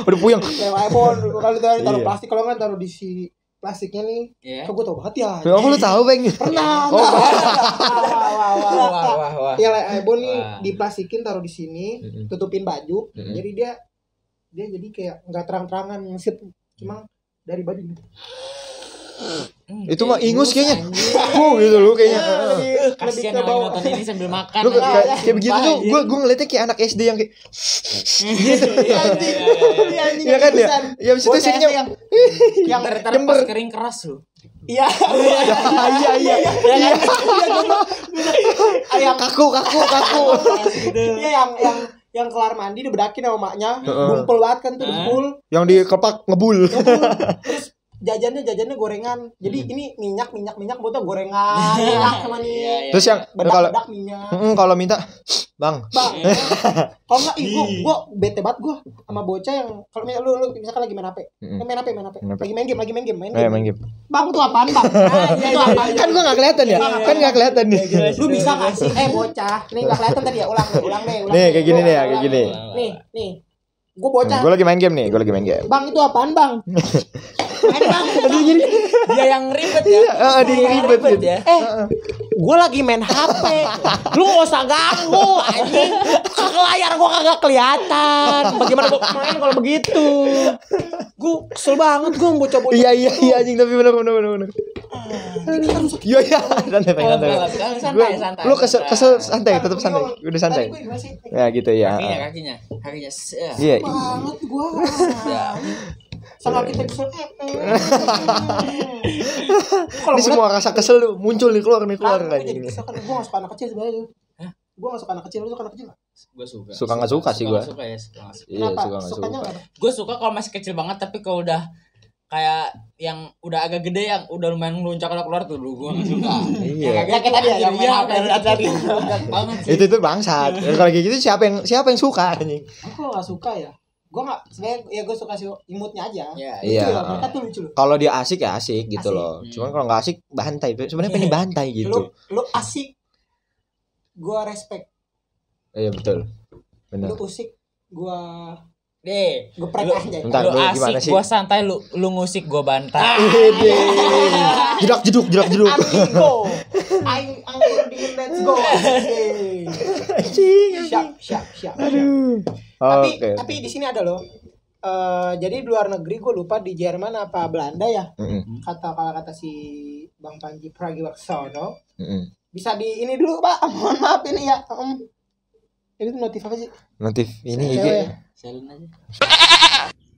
Udah puyeng. Lem ibon kalau taruh Iya. plastik, kalau nggak taruh di si plastiknya nih. Iya. Kok gua tau banget ya. Oh, lu tahu, Bang? Pernah. Oh, Wah. Ya lem ibon nih Wah. diplastikin taruh di sini, tutupin baju. Mm-mm. Jadi dia jadi kayak nggak terang-terangan ngesip, cuma dari baju gitu. Itu mah ingus kayaknya. Gitu lu kayaknya. Kasian ke lagi bawah. nonton ini sambil makan. Lu Lah, kayak begitu tuh sumpah, gua ngeliatnya kayak anak SD yang kayak Iya, iya, iya. Iya kan ya? Ya abis itu Bocah sininya yang Ntar jember. pas kering keras lu. iya Iya. yang Kaku. iya yang kelar mandi dibedakin sama maknya, Heeh. gumpul banget kan tuh, gumpul. Yang dikepak ngebul. Terus jajannya gorengan. Jadi ini minyak butuh gorengan. Enak sama nih. Iya. Terus yang kalau Bedak minyak. kalau minta Bang. Bang. Kalau enggak gua bete banget gua sama bocah yang kalau lu misalkan lagi main HP. Main HP. Lagi main game. Main game. Bang tuh apaan, Bang? Itu apaan? Kan gua enggak kelihatan ya. Kan enggak kelihatan nih. Lu bisa kasih bocah. Nih enggak kelihatan tadi ya. Ulang nih. Nih kayak gini nih ya, kayak gini. Nih. Gue bocah. Gue lagi main game nih, Bang itu apaan, Bang? Bang. Dia yang ribet ya. Dia yang ribet ya. Gue lagi main HP. Lu gak usah ganggu anjing. Ke layar gue kagak kelihatan. Bagaimana gue main kalau begitu? Gue kesel banget gue bocah-bocah. Iya anjing tapi bener. Iya. Santai. Lu kesel santai, tetap santai. Udah santai. Ya gitu ya. Kakinya. Iya. Banget gue. Sama kita kesel. Ini semua rasa kesel lu muncul nih keluar kayak gini. Gue gak suka anak kecil sebenarnya. Gue gak suka anak kecil. Lu suka anak kecil gak? Gue suka. Suka nggak suka sih gue. Suka ya. Iya suka nggak Sukanya suka. apa? Gue suka kalau masih kecil banget, tapi kalau udah kayak yang udah agak gede yang udah lumayan meluncak keluar tuh dulu gue nggak suka. Iya. Kayak tadi ya, yang main HP tadi. Banget sih. Itu bangsat. Kalau kayak gitu siapa yang suka anjing? Aku gak suka ya. Gue gak, sebenernya ya gue suka sih imutnya aja. Iya. Lucu loh, mereka tuh lucu loh. Kalau dia asik ya asik gitu Asik. loh. Cuman kalau nggak asik bantai. Sebenarnya pengen bantai gitu. Lu asik, gue respect. Iya betul. Benar. Lu usik, gue Geprek aja. Bentar, lu lu gimana asik, sih? gua santai, lu ngusik, gua bantai. Jedak jeduk. Amigo. I'm let's go. Siap. Aduh. Tapi di sini ada loh. Jadi di luar negeri gue lupa di Jerman apa Belanda ya. Kalau kata si Bang Panji Pragiwaksono. Bisa di ini dulu, Pak. Mohon maaf ini ya. Ini tuh notif apa sih? Notif ini IG. Salin aja.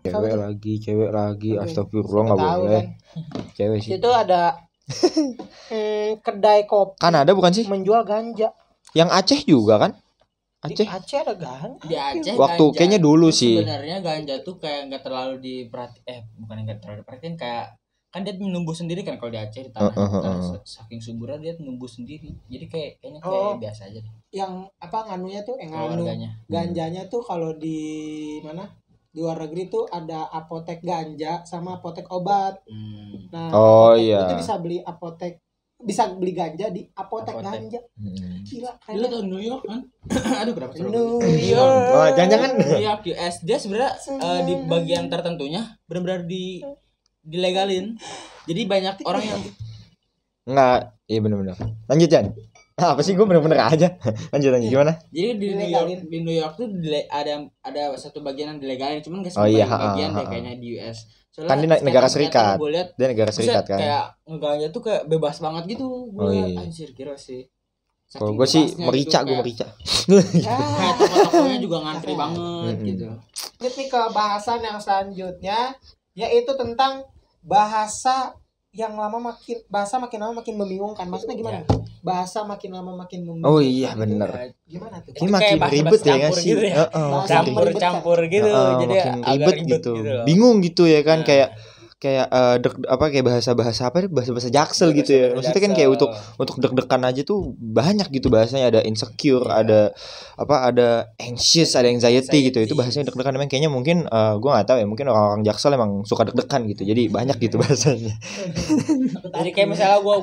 Cewek lagi. Oke. Astagfirullah nggak Tahu boleh. kan. Cewek sih. Itu ada kedai kopi Kan ada bukan sih? menjual ganja. Yang Aceh juga kan? Di Aceh. Aceh ada ganja. Di Aceh Waktu ganja kayaknya dulu tuh sih. sebenarnya ganja tuh kayak nggak terlalu bukan nggak terlalu diperhatiin, kayak kan dia menumbuh sendiri kan kalau di Aceh di tanah. Saking suburnya dia menumbuh sendiri, jadi kayaknya biasa aja deh. Yang apa nganunya tuh nganu Keluarganya. ganjanya tuh kalau di mana? Di luar negeri tuh ada apotek ganja sama apotek obat. Nah, Oh, apotek iya. itu bisa beli ganja di apotek Apotek. ganja. Gila Lu keren. tau New York kan? Aduh kenapa selalu New New York. York. Oh, jangan-jangan. New York US dia sebenarnya di bagian tertentunya benar-benar dilegalin. Jadi banyak orang yang Enggak, iya benar-benar. Lanjut Jan. Apa sih gue bener-bener aja. Lanjut gimana? jadi di New York, tuh ada satu bagian yang dilegalin, cuman nggak semua bagian deh kayaknya di US. Soalnya Kan di negara Serikat. Gue lihat Dia negara serikat kan. kayak ngeganja tuh kayak bebas banget gitu. Gue Oh, liat, iya. anjir kira sih. Kalau Saking gue sih bebasnya merica, gitu, gue kayak- merica. Kayak toko-tokonya juga ngantri banget gitu. Lanjut nih ke bahasan yang selanjutnya, yaitu tentang bahasa makin lama makin membingungkan. Maksudnya gimana? Bahasa makin lama makin membingungkan. Oh iya bener. Gimana tuh? Ini Itu makin kayak bahasa ribet ya nggak campur sih? gitu ya. Bahasa Campur-campur gitu. Jadi makin agak ribet gitu. loh. Bingung gitu ya kan, Nah. kayak kayak bahasa-bahasa apa bahasa-bahasa jaksel gitu ya. Maksudnya kan kayak untuk deg-degan aja tuh banyak gitu bahasanya, ada insecure, ada anxious, ada anxiety gitu. Itu bahasanya deg-degan, emang kayaknya mungkin gua nggak tahu ya, mungkin orang-orang jaksel emang suka deg-degan gitu. Jadi banyak gitu bahasanya. Jadi kayak misalnya gue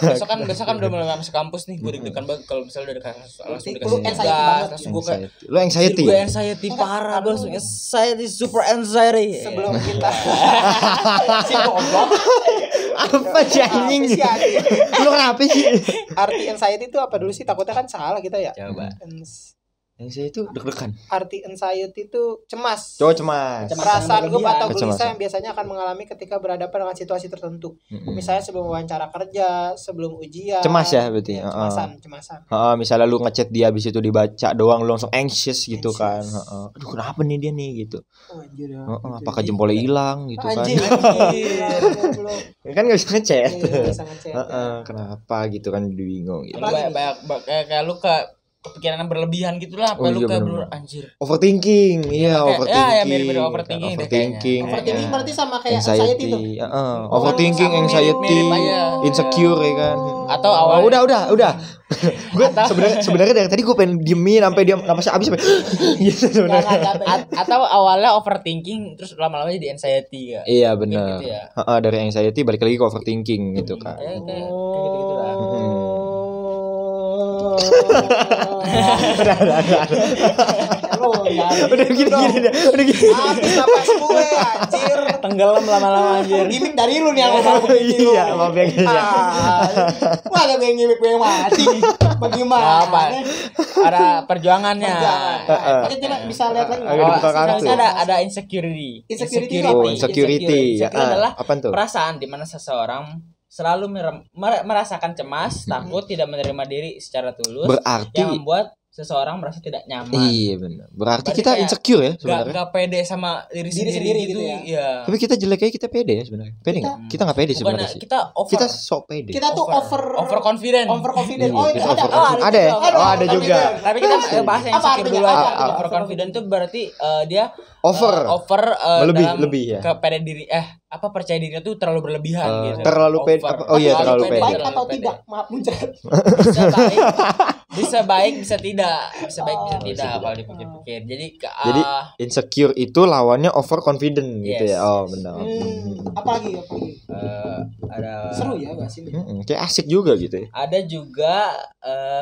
besok kan udah mulai masuk kampus nih, gue deg-degan banget kalau misalnya udah langsung Lu dikasih anxiety tugas, banget. langsung gue kayak Lu anxiety. gue anxiety parah, gue langsung anxiety, super anxiety. Sebelum kita si goblok. Apa sih anjing? Apa sih, anjing? Lu kenapa sih? Arti anxiety itu apa dulu sih? Takutnya kan salah kita ya. Coba. Anxiety itu deg-degan. Arti anxiety itu cemas. Cowok cemas. Perasaan gugup atau Kecemasan. gelisah yang biasanya akan mengalami ketika berhadapan dengan situasi tertentu. Misalnya sebelum wawancara kerja, sebelum ujian. Cemas ya berarti. Ya, cemasan. Misalnya lu ngechat dia habis itu dibaca doang lu langsung anxious gitu kan. Anxious. Aduh kenapa nih dia nih gitu. Oh, anjir ya. Apakah jempolnya hilang gitu kan. Anjir. Kan gak bisa ngechat. Iya, bisa ngechat. Kenapa gitu kan bingung gitu. Kayak lu kepikiran yang berlebihan gitulah, apa Oh, lu iya, kayak bener-bener. anjir. Overthinking. Iya, Kayak- overthinking. ya, mirip-mirip overthinking deh Overthinking. kayaknya. Overthinking Iya. berarti sama kayak anxiety itu. Overthinking, sama anxiety, mirip aja. insecure ya kan. Atau awal udah. Gue sebenarnya dari tadi gue pengen diemin sampai dia napas habis sampai gitu sebenarnya. Jangan capek. atau awalnya overthinking terus lama-lama jadi anxiety ya. Iya Mungkin benar. gitu ya. Dari anxiety balik lagi ke overthinking gitu kan. Kayak gitu-gitu lah. Udah gini deh. Udah gini. Habis napas gue anjir. Tenggelam lama-lama anjir. Gimik dari lu nih yang ngomong begitu. Iya, maaf ya guys ya. Wah, ada yang gimik gue yang mati. Bagaimana? Apa? Ada perjuangannya. Oke, coba bisa lihat lagi. Agak dibuka kartu. Selanjutnya ada insecurity. Insecurity itu Oh, apa? insecurity. Insecurity adalah Apaan tuh? perasaan di mana seseorang selalu merasakan cemas, takut, tidak menerima diri secara tulus, Berarti yang membuat seseorang merasa tidak nyaman. iya benar. Berarti Berarti kita kayak insecure ya Gak, sebenarnya. gak pede sama diri Diri sendiri sendiri gitu, gitu ya. ya. Tapi kita jelek aja kita pede ya sebenarnya. Pede enggak? Kita enggak pede Bukan, sebenarnya sih. kita over Kita sok pede. Kita tuh over confident. confident. Iya, Oh, itu kita ada. over- ada ya? Oh, ada juga. Tapi kita bahas yang Apa insecure artinya? dulu aja. Apa? Over confident tuh berarti dia Over. dalam Lebih ya. kepede diri apa percaya dirinya tuh terlalu berlebihan gitu. terlalu pede. Over. Oh iya, terlalu pede. Baik terlalu atau pede. tidak? Maaf muncrat. Bisa baik, bisa tidak. Bisa baik, bisa Oh, tidak bisa kalau dipikir-pikir. Jadi Jadi insecure itu lawannya overconfident gitu Yes. ya. Oh, benar. Apa lagi? ada Seru ya bahas ini. Kayak asik juga gitu ya. ada juga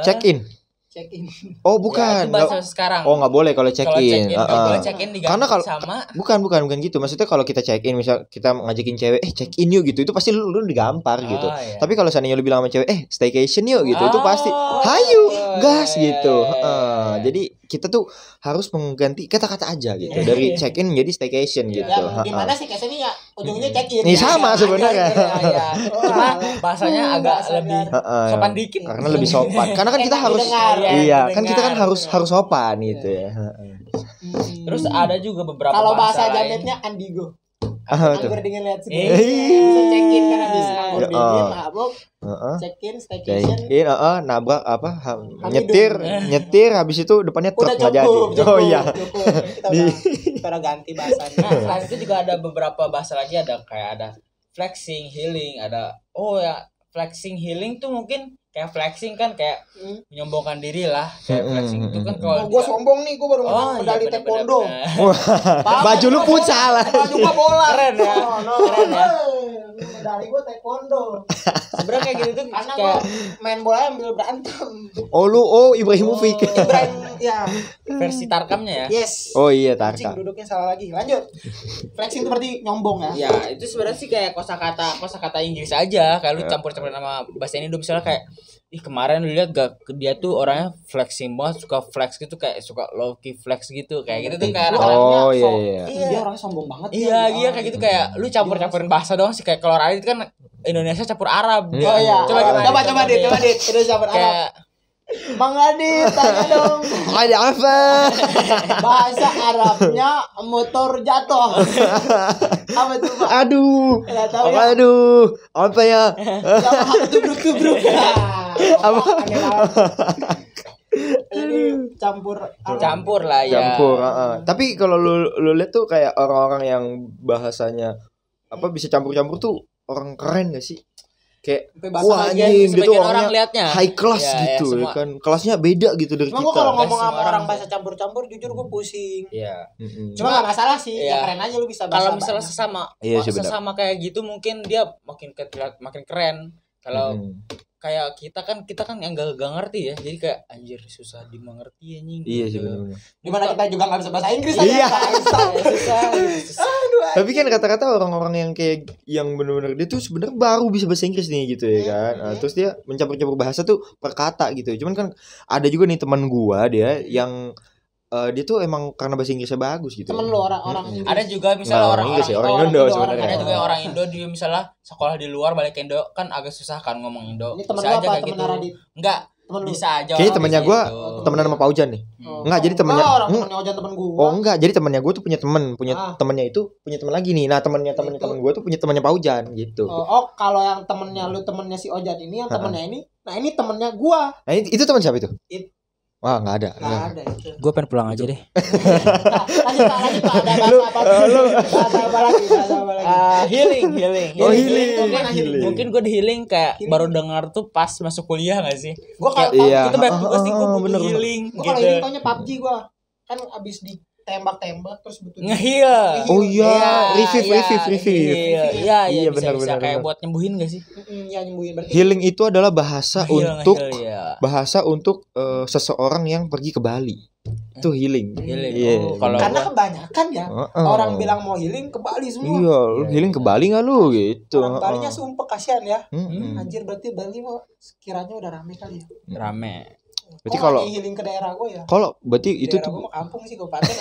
Check in. Check in. Oh, ya, bukan. itu bahasa sekarang. Oh, nggak boleh kalau check Kalau in. kalau check in diganti Karena kalau sama bukan gitu. Maksudnya kalau kita check in, misal kita ngajakin cewek, check in yuk gitu, itu pasti lu digampar gitu. iya. Tapi kalau seandainya lu bilang sama cewek, staycation yuk gitu, itu pasti Oh, hayu, iya, gas iya, gitu. iya, iya. Jadi kita tuh harus mengganti kata-kata aja gitu dari check in menjadi staycation gitu. Ya, gimana sih case ini ya ujungnya check in. Ini sama sebenarnya. Iya. Cuma bahasanya agak lebih sopan dikit. Karena lebih sopan. Karena kan kita Enak harus didengar. iya, kan didengar. kita kan harus sopan gitu ya. Terus ada juga beberapa Kalau bahasa lain. jametnya Andigo. Ah, tuh. Anggur dingin lihat sini. Iya. Bisa check in kan habis anggur Ya, dingin mabuk, Heeh. check in staycation. Check-in, nabrak apa? Nyetir habis itu depannya truk Udah nggak jadi. cukup. Oh iya. Cukup. Kita udah ganti bahasanya. Nah, selain itu juga ada beberapa bahasa lagi, ada kayak ada flexing, healing, ada flexing healing tuh mungkin kayak flexing kan kayak menyombongkan diri lah, kayak flexing itu kan kalau Gue sombong nih, gue baru menang medali bener, taekwondo. Wah, baju lu futsal. Baju gue bola. Keren ya. Keren ya. Medali gue taekwondo. Sebenarnya kayak gitu tuh Karena gue kayak main bola ambil berantem. Oh Ibrahimovic. Ibrahim, ya. versi tarkamnya ya. Yes. Oh iya, Anjing, Tarka. duduknya salah lagi. Lanjut. Flexing itu berarti nyombong ya. Ya, itu sebenarnya sih kayak kosakata Inggris aja, kayak lu campur-campur sama bahasa Indo misalnya kayak kemarin lu lihat gak dia tuh orangnya flexing banget, suka flex gitu, kayak suka low key flex gitu, kayak gitu tuh kayak Oh iya. Dia orangnya sombong banget. iya kayak gitu, kayak lu campur-campurin bahasa doang sih, kayak kalau Radit kan Indonesia campur Arab. Iya. Oh iya. Coba gimana? Coba dit. Itu siapa Arab? Kayak Bang Adit, tanya dong. Ada apa? Bahasa Arabnya motor jatuh. Apa tuh, Pak? Aduh. Enggak tahu ya. Aduh. Apa ya? Sama tubruk-tubruk. Apa? Aneh banget. Jadi campur lah ya. Campur, Tapi kalau lu lihat tuh kayak orang-orang yang bahasanya apa bisa campur-campur tuh orang keren gak sih? Kayak Sampai bahasa wah bagian, anjing dia tuh sebagian orang orangnya liatnya high class Ya, gitu ya semua- kan. Kelasnya beda gitu dari Cuma kita. gue kalau ngomong Semua sama orang orang bahasa campur-campur jujur gue pusing. Iya. Mm-mm. Cuma gak masalah sih, Iya. ya keren aja lu bisa bahasa Kalau misalnya banyak. sesama Iya sih, benar. sesama kayak gitu mungkin dia makin keren. Kalau Mm-mm. kayak kita kan yang gak ngerti ya, jadi kayak anjir susah dimengerti anjing. Iya sih gitu. benar-benar. Dimana kita juga gak bisa bahasa Inggris Iya. Susah gitu. Tapi kan kata-kata orang-orang yang kayak yang benar-benar dia tuh sebenarnya baru bisa bahasa Inggris nih gitu ya kan. Nah, terus dia mencampur-campur bahasa tuh per kata gitu. Cuman kan ada juga nih teman gua dia yang dia tuh emang karena bahasa Inggrisnya bagus gitu. Temen lu orang-orang Inggris. Ada juga misalnya Nggak, orang orang-orang Inggris ya, orang orang Indo Indo, sebenarnya. ada juga yang orang Indo dia misalnya sekolah di luar balik ke Indo kan agak susah kan ngomong Indo. Ini temen Bisa lu aja apa? kayak Temen gitu. Radit? Enggak, Temen lu? bisa aja. Kayaknya orang temennya bisa gua gitu. temenan sama Paujan nih. Enggak, jadi temennya orang temennya Ojan temen gua. Oh enggak, jadi temennya gue tuh punya temen, Ah. temennya itu punya temen lagi nih. Nah temennya temen gue tuh punya temennya Paujan gitu. Oh, kalau yang temennya lu temennya si Ojan ini, yang temennya ini, nah ini temennya gua. Nah itu teman siapa itu? Wah, enggak ada. Nggak ada itu. Gue pengen pulang aja deh. Nah, lanjut Pak, ada bahasa apa? Bahasa apa lagi? Bahasa apa lagi? Healing. Oh, healing. Gimana healing? Mungkin gue di healing kayak Healing. baru dengar tuh pas masuk kuliah gak sih? Gua kalau Iya. Itu banyak tugas nih gue butuh bener. healing Gua kalau gitu. healing taunya PUBG gua. Kan abis ditembak-tembak terus butuh Nge-heal. Oh iya, revive. Iya, Iya, bisa benar, kayak benar. buat nyembuhin gak sih? ya nyembuhin berarti. Healing itu adalah bahasa untuk seseorang yang pergi ke Bali. Itu healing. Healing. Iya. Oh, kalau Karena gua- kebanyakan ya orang bilang mau healing ke Bali semua. Iya, lu healing ke Bali enggak lu gitu. Orang Balinya sumpah kasihan ya. Mm-mm. Anjir berarti Bali mau sekiranya udah rame kali ya. rame. Berarti Kok kalau- nggak healing ke daerah gue ya. Kalau berarti itu Daerah tuh gue mah kampung sih kabupaten.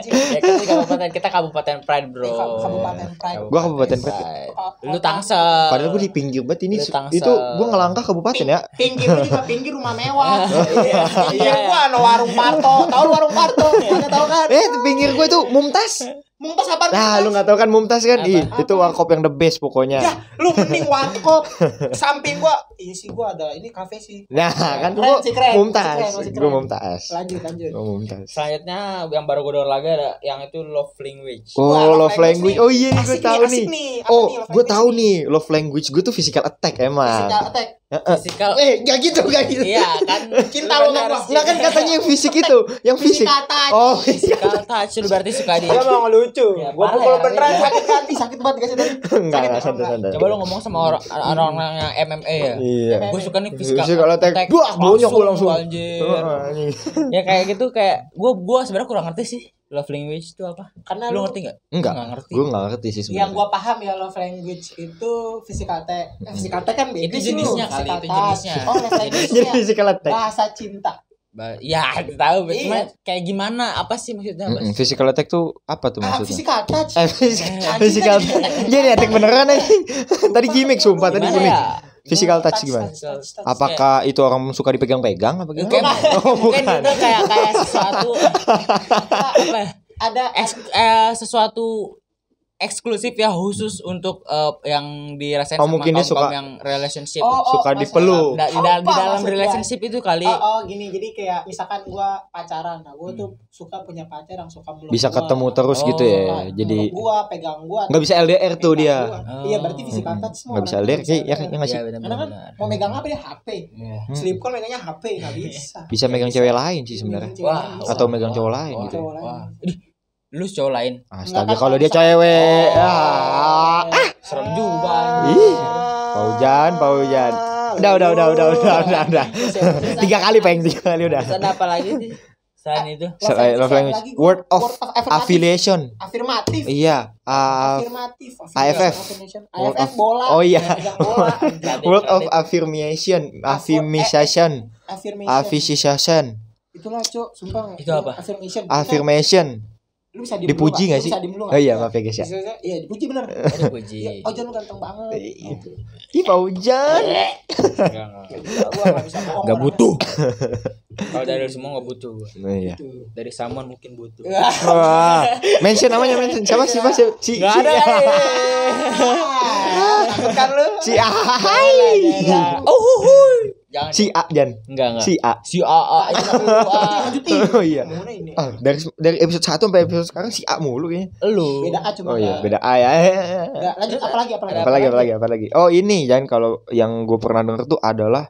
Ya kan di kabupaten kita kabupaten Pride, Bro. Kabupaten Pride. Gua Kabupaten Pride. Lu Tangsel. padahal gue di pinggir banget ini Lu Tangsel. itu gue ngelangkah kabupaten ya. Pinggir juga pinggir rumah mewah. Iya. Pinggir gua ada warung Parto. Tahu lu warung Parto? Enggak tahu kan? Pinggir gue tuh Mumtaz. Mumtaz apa? Nah, lu nggak tahu kan Mumtaz kan? Apa? Ih, itu warkop yang the best pokoknya. Ya, lu mending warkop. Samping gua, iya sih gua ada ini kafe sih. Nah, kan Keren gue sih, keren. Mumtaz. Masih keren. Gue Mumtaz. Lanjut. Gue Mumtaz. Selanjutnya yang baru gue denger lagi ada yang itu love language. Oh, Wah, love language. Oh iya, gue Asik tahu asik nih. Apa Oh, nih love gue language tahu nih? nih. Love language gue tuh physical attack emang. Physical attack. Physical. Gak gitu. Iya kan. Cinta Lu lu kan sama harus- Nggak kan katanya yang fisik itu, yang fisik. Physical touch. Oh, Physical touch lu berarti suka dia. Dia mau ngelucu. Ya, Gua parah pukul ya, beneran ya. sakit kan? Ih, sakit banget gak sih tadi? enggak Sakit, santai. Coba lu ngomong sama orang-orang yang MMA ya. Iya. Gue suka nih physical, Physical attack. Buah, bonyok gua langsung. Anjir. Oh, anjing. Ya kayak gitu kayak gue sebenarnya kurang ngerti sih love language itu apa. Karena Lu ngerti nggak? Enggak. Nggak ngerti. Gue enggak ngerti sih yang sebenarnya. gua paham ya love language itu physical attack. Physical attack kan beda Itu sih, jenisnya lu. kali, Physical itu touch. jenisnya. Oh, love language Jadi ya. physical attack. Bahasa cinta. Ya tahu, Iya. cuma kayak gimana? Apa sih maksudnya? Mm-mm, physical attack tuh apa tuh maksudnya? Physical touch. Physical jadi attack beneran aja. Tadi gimmick sumpah, tadi Gimana gimmick. ya? Physical touch gimana? Apakah itu orang suka dipegang-pegang apa Mungkin, gimana? Oh, mungkin bukan. itu kayak sesuatu apa ya? ada Sesuatu eksklusif ya khusus untuk yang dirasain Oh, sama mungkin dia kaum-kaum suka- yang relationship. Suka dipeluk. Di Apa dalam maksudnya? relationship itu kali. gini jadi kayak misalkan gua pacaran, nah gua tuh suka punya pacar yang suka meluk Bisa gua. ketemu terus Oh, gitu ya. Meluk Jadi gua, pegang gua, nggak bisa LDR tuh pegang dia. gua. Oh. Iya berarti physical touch semua Nggak bisa orang LDR tuh sih, ya LDR. nggak sih? Iya, Karena kan benar-benar. mau megang apa dia HP, Iya. sleep call megangnya HP nggak bisa. Bisa megang cewek lain sih sebenarnya. Megang cewek Wah, lain bisa. Atau megang cowok lain Wah, gitu. Cowok lain. Wah. Ih, lu cowok lain. Astaga, Nggak, kalau kan dia kalau cewek. Oh. Serem juga. Ih, Paujan. Udah. 3 kali pengen 3 kali udah. Terus ada apa lagi sih? Selain itu. Selain love language, Lagi, word of affirmative. affiliation. Afirmatif. Iya, Afirmatif. AFF. AFF bola. Oh iya. Megang bola. word of affirmation, affirmation, Affirmation. affirmation, Itulah, Cok, sumpah. Itu apa? Affirmation. affirmation. Lu bisa diem Dipuji dulu nggak Lu sih? Bisa diem dulu Oh iya, maaf ya guys ya. Iya, dipuji bener. Ada puji. Iya, Ojan lu ganteng banget. Ih, Paujan. Gua enggak bisa bohong. Enggak orang. butuh. Kalau dari semua enggak butuh gua. Oh, iya. Tuh. Dari Samuan mungkin butuh. Wah, mention namanya mention siapa sih Mas? Si Enggak ada. Takut kan lu? Si Ahai. Oh, jangan. Si A Jan. Enggak. Si A. Si AA itu lu A. Lanjutin. Oh iya. Mana ini? Dari episode 1 sampai episode sekarang si A mulu kayaknya. Lu. Beda A cuma. Oh iya, nggak- beda A ya. nggak, lanjut apa lagi? Apa lagi? Oh ini Jan, kalau yang gue pernah denger tuh adalah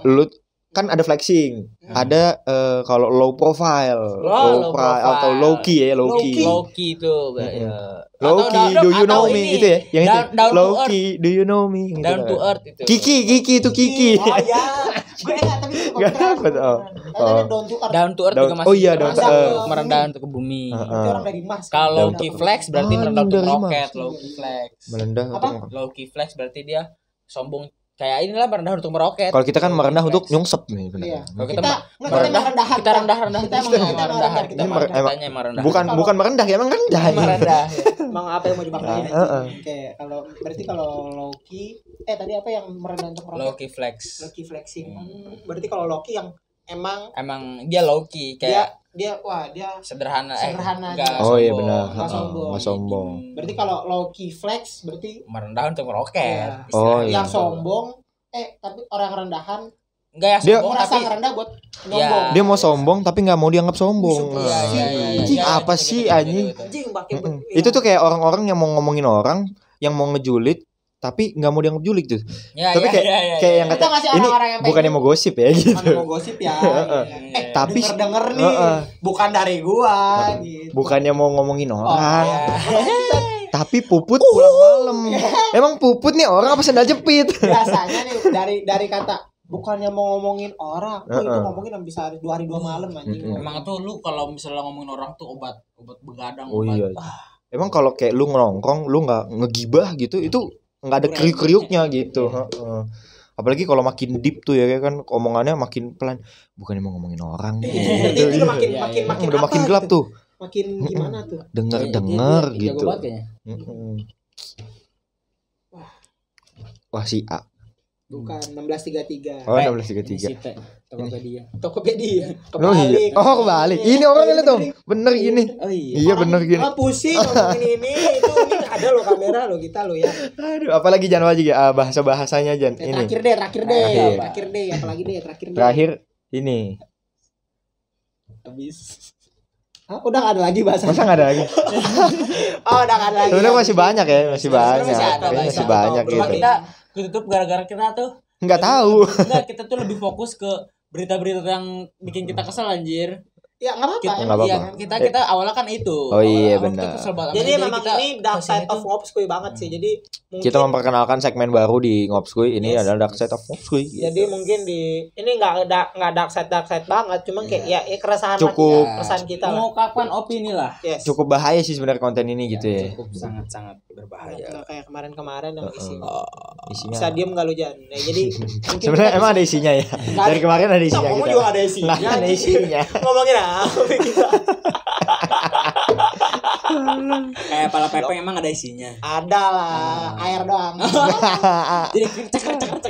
lu kan ada flexing, ada kalau low profile, low profile. atau low key ya, low key. Loki itu. Low key, do you know me itu ya, yang itu. Down to Low earth. key, do you know me? Gitu. Down to earth itu. Kiki itu Kiki. Oh iya. Gue enggak tapi itu Nggak dapet, oh. Oh. Down to earth. Down to earth Down- juga masih oh iya, down to termasuk earth. merendah untuk ke bumi. Itu orang dari Mars. Kalau Down Loki to earth. flex berarti Ah, merendah untuk dari roket. Mars. Loki flex. Merendah Apa? untuk Loki flex berarti dia sombong. Kayak inilah merendah untuk meroket. kalau kita kan Loki merendah flex. untuk nyungsep nih benar. Iya. Kalau Kita kita merendah. kita rendah-rendah. Kita emang rendah. Kita Kita emang emang- rendah. Emang rendah. Bukan merendah ya, emang rendah. Emang rendah. Emang apa yang mau dibanggain? Heeh. Oke, kalau berarti kalau Loki tadi apa yang merendah untuk roket? Loki flex. Loki flexing. Berarti kalau Loki yang emang Emang dia Loki kayak dia sederhana. sederhana Enggak aja. Oh iya sombong. benar. Nggak sombong. Nggak sombong. berarti kalau Loki flex berarti Merendah untuk meroket. Iya. Oh, istilahnya. iya. yang sombong tapi orang rendahan Enggak ya Dia- sombong merasa tapi ngerendah buat ya. nyombong. Dia mau sombong tapi nggak mau dianggap sombong. Iya, Nah. iya. Apa sih, anjing? Anjing pakai Itu tuh kayak orang-orang yang mau ngomongin orang, yang mau ngejulit tapi nggak mau dianggap julik tuh. Ya, Tapi kayak yang Itu kata ngasih ini orang-orang yang bukannya mau gosip ya gitu. Mana mau gosip ya. Tapi denger nih, bukan dari gua gitu. bukannya mau ngomongin orang, ya. tapi Puput pulang malam. Emang Puput nih orang apa sendal jepit? Biasanya nih dari kata bukannya mau ngomongin orang, itu ngomongin bisa 2 hari 2 malam anjing. Emang tuh lu kalau misalnya ngomongin orang tuh obat begadang. Oh obat. iya. Emang kalau kayak lu ngerongkrong, lu nggak ngegibah gitu, itu nggak ada kriuk-kriuknya gitu. Heeh. Apalagi kalau makin deep tuh ya kan omongannya makin pelan. Bukannya mau ngomongin orang. Berarti itu udah makin Udah makin apa gelap tuh. Makin gimana tuh? Denger Dia gitu. jago banget kayaknya. Wah si A. Bukan 1633. Oh Ini 1633. si T, Tokopedia. Tokopedia. Oh iya. Oh kebalik. Ini orangnya lihat dong. Bener gini. Oh iya. Iya bener gini. Pusing ngomongin ini itu ada lo kamera lo kita lo ya. Aduh, apalagi jangan wajib ya bahasa-bahasanya Jan. Ini. Terakhir deh, Terakhir. apalagi deh. Terakhir ini. Habis. Hah, udah gak ada lagi bahasa. Masa nggak ada lagi? Oh, udah gak ada lagi. Sebenarnya masih banyak ya, masih banyak. Masih ada, Kayaknya masih masih ada. banyak Cuma Cuma gitu. kita tutup gara-gara kita tuh Nggak tahu. enggak, kita tuh lebih fokus ke berita-berita yang bikin kita kesel anjir. Ya enggak apa-apa. Kita, Nggak apa-apa. kita awalnya kan itu. Oh iya, Awalnya benar. kita kesel banget. Jadi memang kita ini dark side kesini of tuh- Ngopskuy banget sih. Jadi mungkin Kita memperkenalkan segmen baru di Ngopskuy. Ini Yes. adalah Dark Side of Ngopskuy. jadi mungkin di ini enggak dark side banget, cuman kayak ya keresahan Cukup. lah kita, keresahan kita lah. mengungkapkan opini lah. Yes. Cukup bahaya sih sebenarnya konten ini gitu ya. Cukup sangat-sangat berbahaya. Nggak kayak kemarin-kemarin yang isi. Isinya. Bisa diem gak lu Jan? Nah, jadi mungkin Sebenarnya kita emang ada bisa- isinya ya. Dari kemarin ada isinya ngomong kita. juga ada isinya. Nggak ada isinya. Ngomongin apa kita? Kayak pala pepeng emang ada isinya. Ada lah, air doang. Jadi cek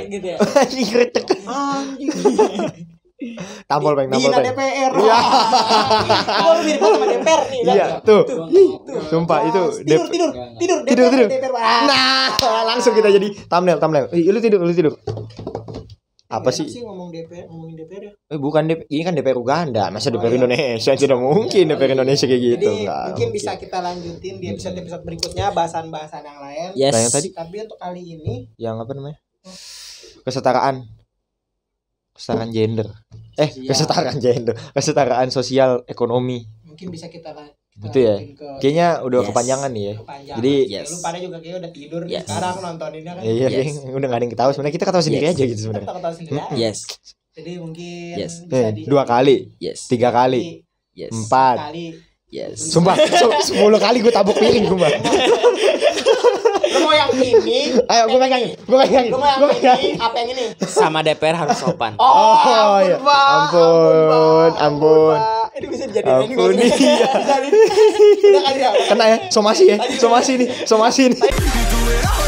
gitu ya. Anjing kretek. Anjing. Tampol peng, tampol Dihina peng. DPR. Iya. Gua lu mirip sama DPR nih. lihat Iya, ya. tuh. Tuh. Sumpah itu tidur. Tidur. DPR. Ah. Nah, langsung kita jadi thumbnail. Ih, lu tidur. Apa Enak sih? ngomongin DPR ya? Bukan ini kan DPR Uganda, masa DPR Indonesia tidak mungkin DPR Indonesia kayak gitu. Jadi Nggak mungkin mungkin. bisa kita lanjutin di episode berikutnya bahasan-bahasan yang lain. Yes. Nah, yang tadi Tapi untuk kali ini yang apa namanya? Kesetaraan gender. Kesetaraan sosial ekonomi. mungkin bisa kita Itu ya. lanjutin ke Kayaknya udah Yes. kepanjangan nih ya. kepanjangan. Jadi Ya, lu pada juga kayak udah tidur nih Yes. sekarang nontoninnya kan. iya, Yes. kayaknya udah gak ada yang ketawa. Sebenarnya kita ketawa sendiri Yes. aja gitu Kita sebenarnya. ketawa sendiri aja. Yes. Jadi mungkin Yes. bisa 2 kali, Yes. 3 kali, Yes. 4. kali. Yes. Sumpah, 10 kali gue tabuk piring gue. Lu mau yang ini? Ayo gue pegangin. Lu mau yang ini? Apa yang ini? Sama DPR harus sopan. Oh, iya. Pak. Ampun. Pak. Ini bisa dijadiin ini. Ampun, iya. Udah kali ya. Kena ya, somasi nih. Do it all